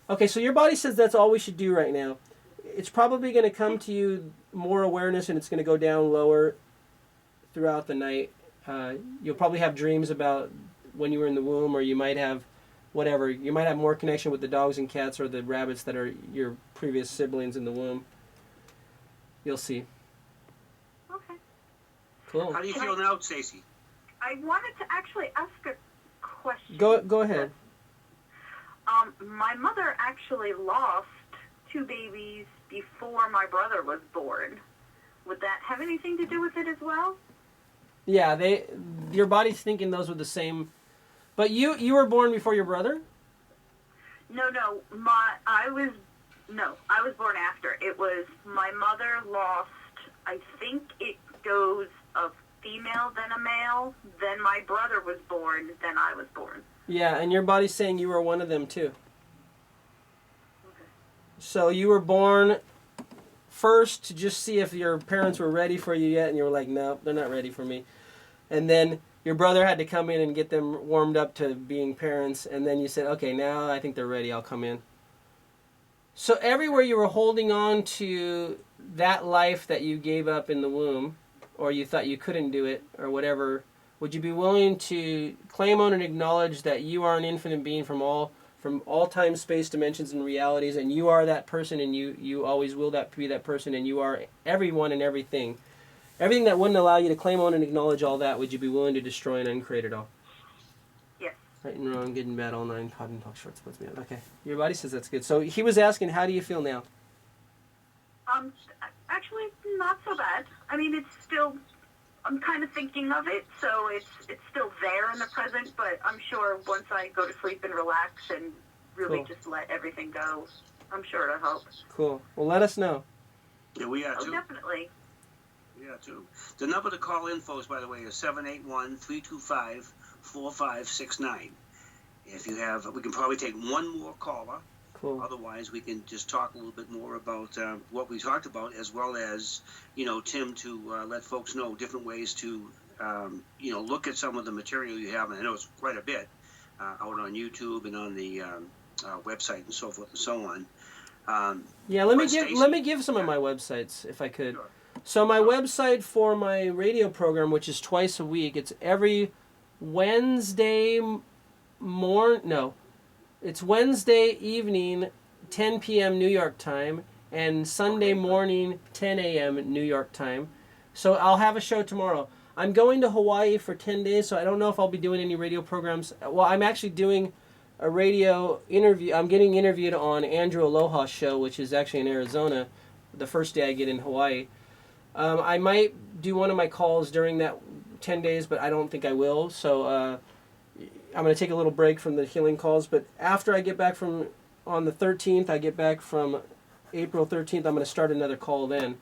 [SPEAKER 2] Okay, so your body says that's all we should do right now. It's probably going to come to you more awareness, and it's going to go down lower throughout the night. You'll probably have dreams about when you were in the womb, or you might have whatever. You might have more connection with the dogs and cats or the rabbits that are your previous siblings in the womb. You'll see.
[SPEAKER 5] Okay.
[SPEAKER 2] Cool.
[SPEAKER 1] How do you feel now, Stacey?
[SPEAKER 5] I wanted to actually ask a question.
[SPEAKER 2] Go ahead.
[SPEAKER 5] My mother actually lost 2 babies before my brother was born. Would that have anything to do with it as well?
[SPEAKER 2] Yeah, your body's thinking those were the same. But you were born before your brother?
[SPEAKER 5] No, I was born after. It was my mother lost, I think it goes a female, then a male, then my brother was born, then I was born.
[SPEAKER 2] Yeah, and your body's saying you were one of them too.
[SPEAKER 5] Okay.
[SPEAKER 2] So you were born first to just see if your parents were ready for you yet, and you were like, no, they're not ready for me. And then your brother had to come in and get them warmed up to being parents, and then you said, okay, now I think they're ready, I'll come in. So everywhere you were holding on to that life that you gave up in the womb, or you thought you couldn't do it, or whatever, would you be willing to claim on and acknowledge that you are an infinite being from all time, space, dimensions, and realities, and you are that person, and you always will be that person, and you are everyone and everything. Everything that wouldn't allow you to claim on and acknowledge all that, would you be willing to destroy and uncreate it all?
[SPEAKER 5] Yes.
[SPEAKER 2] Right and wrong, good and bad, all nine, pod and talk, shorts, splits me out. Okay. Your body says that's good. So he was asking, how do you feel now?
[SPEAKER 5] Actually, not so bad. I mean, it's still, I'm kind of thinking of it, so it's still there in the present, but I'm sure once I go to sleep and relax and really just let everything go, I'm sure it'll help.
[SPEAKER 2] Cool. Well, let us know.
[SPEAKER 1] Yeah, we are too.
[SPEAKER 5] Oh, definitely.
[SPEAKER 1] Yeah, too. The number to call in, folks, by the way, is 781-325-4569. If you have, we can probably take one more caller.
[SPEAKER 2] Cool.
[SPEAKER 1] Otherwise, we can just talk a little bit more about what we talked about, as well as, Tim, to let folks know different ways to, look at some of the material you have. And I know it's quite a bit out on YouTube and on the website and so forth and so on.
[SPEAKER 2] Let me give some of my websites, if I could.
[SPEAKER 1] Sure.
[SPEAKER 2] So my website for my radio program, which is twice a week, it's every Wednesday it's Wednesday evening, 10 p.m. New York time, and Sunday morning, 10 a.m. New York time. So I'll have a show tomorrow. I'm going to Hawaii for 10 days, so I don't know if I'll be doing any radio programs. Well, I'm actually doing a radio interview. I'm getting interviewed on Andrew Aloha's show, which is actually in Arizona, the first day I get in Hawaii. I might do one of my calls during that 10 days, but I don't think I will. So I'm going to take a little break from the healing calls. But after I get back on the 13th, I get back from April 13th, I'm going to start another call then.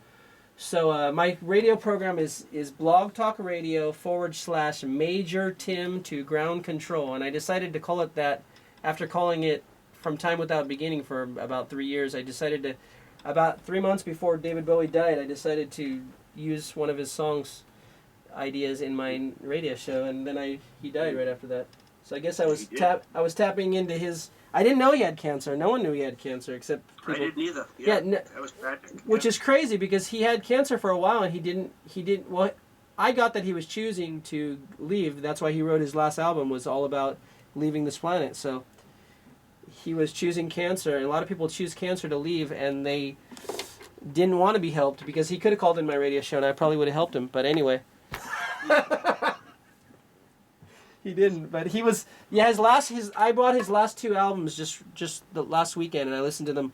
[SPEAKER 2] So my radio program is Blog Talk Radio /Major Tim to Ground Control. And I decided to call it that after calling it From Time Without Beginning for about 3 years. I decided to, about 3 months before David Bowie died, I decided to use one of his songs ideas in my radio show, and then he died right after that. So I guess I was tapping into his. I didn't know he had cancer. No one knew he had cancer except people.
[SPEAKER 1] I didn't either. Yeah, that was tragic.
[SPEAKER 2] Which is crazy because he had cancer for a while and he didn't. Well, I got that he was choosing to leave. That's why he wrote his last album was all about leaving this planet. So he was choosing cancer, and a lot of people choose cancer to leave, and they didn't want to be helped because he could have called in my radio show and I probably would have helped him. But anyway. He didn't, but he was. Yeah, I bought his last 2 albums just the last weekend, and I listened to them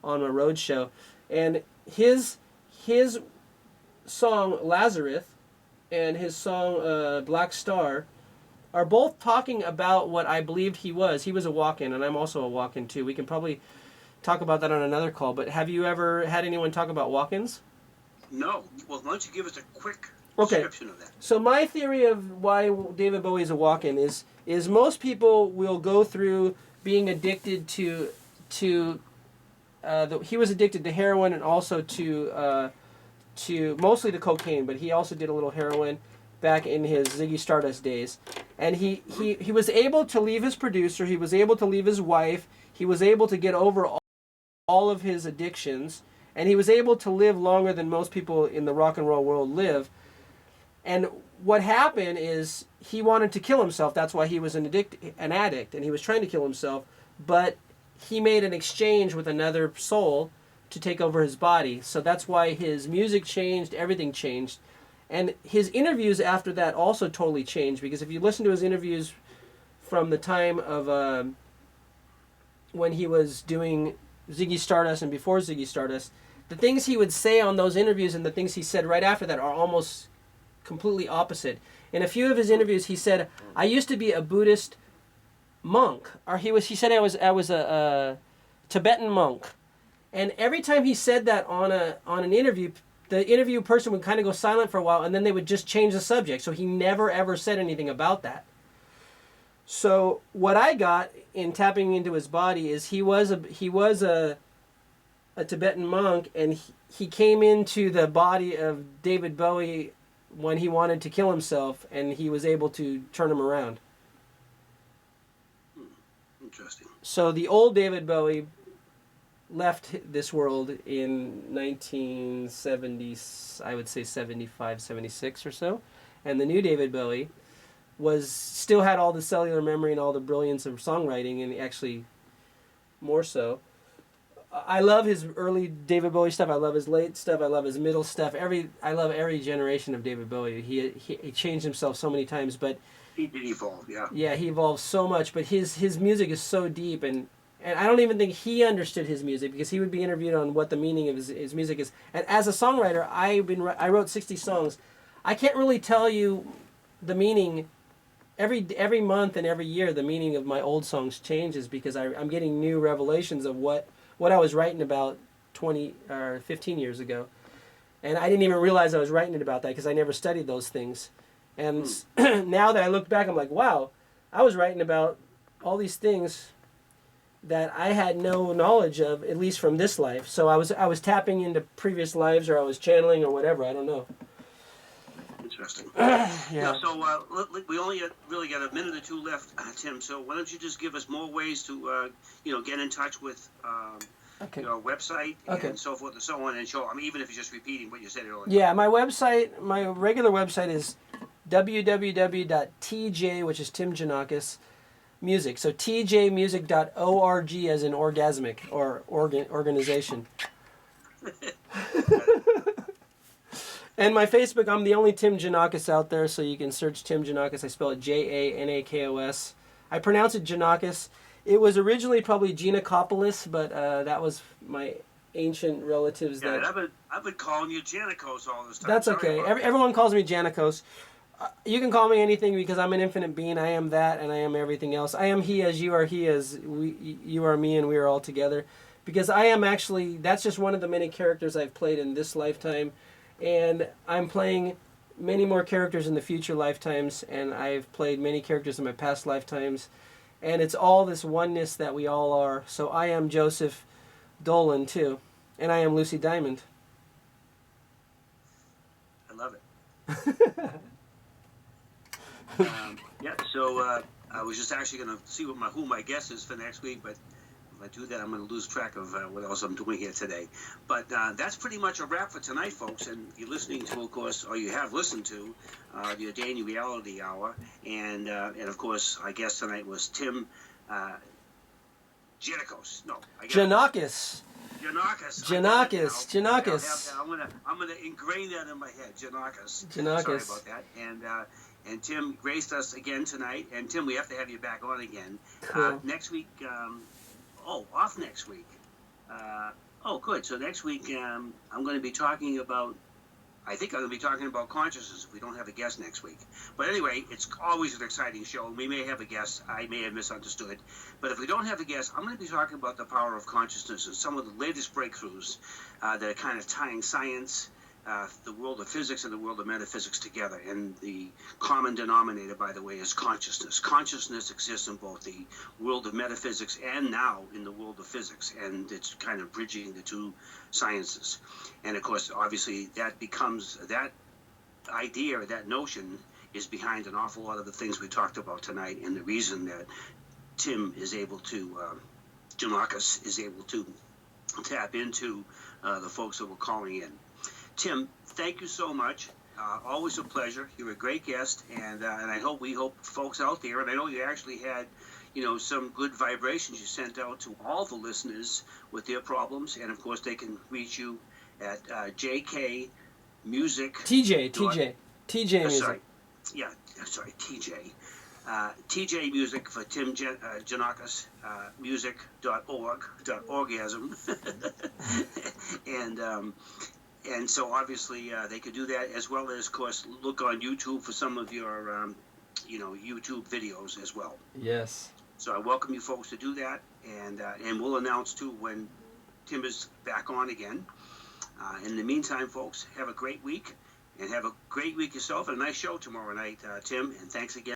[SPEAKER 2] on a road show. And his song Lazarus and his song Black Star are both talking about what I believed he was. He was a walk-in, and I'm also a walk-in too. We can probably talk about that on another call. But have you ever had anyone talk about walk-ins?
[SPEAKER 1] No. Well, why don't you give us a quick description of that.
[SPEAKER 2] So my theory of why David Bowie is a walk-in is most people will go through being addicted to he was addicted to heroin and also to mostly to cocaine, but he also did a little heroin back in his Ziggy Stardust days. And he was able to leave his producer, he was able to leave his wife, he was able to get over all of his addictions, and he was able to live longer than most people in the rock and roll world live. And what happened is he wanted to kill himself. That's why he was an addict, and he was trying to kill himself. But he made an exchange with another soul to take over his body. So that's why his music changed, everything changed. And his interviews after that also totally changed, because if you listen to his interviews from the time of when he was doing Ziggy Stardust and before Ziggy Stardust, the things he would say on those interviews and the things he said right after that are almost completely opposite. In a few of his interviews, he said, "I used to be a Buddhist monk," or he said, "I was a Tibetan monk." And every time he said that on an interview, the interview person would kind of go silent for a while, and then they would just change the subject. So he never ever said anything about that. So what I got in tapping into his body is he was a Tibetan monk, and he came into the body of David Bowie when he wanted to kill himself, and he was able to turn him around.
[SPEAKER 1] Interesting.
[SPEAKER 2] So the old David Bowie left this world in 1970, I would say 75, 76 or so, and the new David Bowie still had all the cellular memory and all the brilliance of songwriting, and actually more so. I love his early David Bowie stuff. I love his late stuff. I love his middle stuff. I love every generation of David Bowie. He changed himself so many times, but
[SPEAKER 1] he did evolve. Yeah.
[SPEAKER 2] Yeah, he evolved so much. But his music is so deep, and I don't even think he understood his music, because he would be interviewed on what the meaning of his music is. And as a songwriter, I wrote 60 songs. I can't really tell you the meaning. Every month and every year, the meaning of my old songs changes, because I'm getting new revelations of what I was writing about 20 or 15 years ago. And I didn't even realize I was writing it about that, because I never studied those things. And now that I look back, I'm like, wow, I was writing about all these things that I had no knowledge of, at least from this life. So I was tapping into previous lives, or I was channeling, or whatever. I don't know.
[SPEAKER 1] Interesting.
[SPEAKER 2] Yeah.
[SPEAKER 1] So we only really got a minute or two left, Tim. So why don't you just give us more ways to get in touch with your website and so forth and so on, and show. I mean, even if you're just repeating what you said earlier.
[SPEAKER 2] Yeah, my regular website is www.tj, which is Tim Janakos, music. So tjmusic.org, as in orgasmic, or organization. And my Facebook, I'm the only Tim Janakos out there, so you can search Tim Janakos. I spell it Janakos. I pronounce it Janakos. It was originally probably Giannakopoulos, but that was my ancient relatives.
[SPEAKER 1] I've been calling you Janakos all this time.
[SPEAKER 2] That's okay. Everyone calls me Janakos. You can call me anything, because I'm an infinite being. I am that, and I am everything else. I am he as you are he as you are me, and we are all together. Because I am actually, that's just one of the many characters I've played in this lifetime. And I'm playing many more characters in the future lifetimes, and I've played many characters in my past lifetimes. And it's all this oneness that we all are. So I am Joseph Dolan, too. And I am Lucy Diamond.
[SPEAKER 1] I love it. So I was just actually going to see who my guest is for next week, but if I do that, I'm going to lose track of what else I'm doing here today. But that's pretty much a wrap for tonight, folks. And you're listening to, of course, or you have listened to, the Ordain Your Reality Hour. And of course, our guest tonight was Tim Janakos. No,
[SPEAKER 2] Janakos.
[SPEAKER 1] Janakos. I'm gonna ingrain that in my head. Janakos. Sorry about that. And Tim graced us again tonight. And Tim, we have to have you back on again.
[SPEAKER 2] Cool.
[SPEAKER 1] Next week. Off next week. Good. So next week, I'm going to be talking about. I think I'm going to be talking about consciousness if we don't have a guest next week. But anyway, it's always an exciting show. We may have a guest. I may have misunderstood. But if we don't have a guest, I'm going to be talking about the power of consciousness and some of the latest breakthroughs that are kind of tying science the world of physics and the world of metaphysics together. And the common denominator, by the way, is consciousness. Consciousness exists in both the world of metaphysics and now in the world of physics. And it's kind of bridging the two sciences. And of course, obviously, that idea or that notion is behind an awful lot of the things we talked about tonight, and the reason that Tim is able to, Janakos is able to tap into the folks that were calling in. Tim, thank you so much. Always a pleasure. You're a great guest, and we hope folks out there, and I know you actually had, some good vibrations you sent out to all the listeners with their problems, and of course they can reach you at JK Music.
[SPEAKER 2] TJ Music.
[SPEAKER 1] TJ. TJ Music for Tim Janakos, music.org.orgasm. And so obviously they could do that, as well as, of course, look on YouTube for some of your, YouTube videos as well.
[SPEAKER 2] Yes.
[SPEAKER 1] So I welcome you folks to do that, and we'll announce too when Tim is back on again. In the meantime, folks, have a great week, and have a great week yourself, and a nice show tomorrow night, Tim, and thanks again.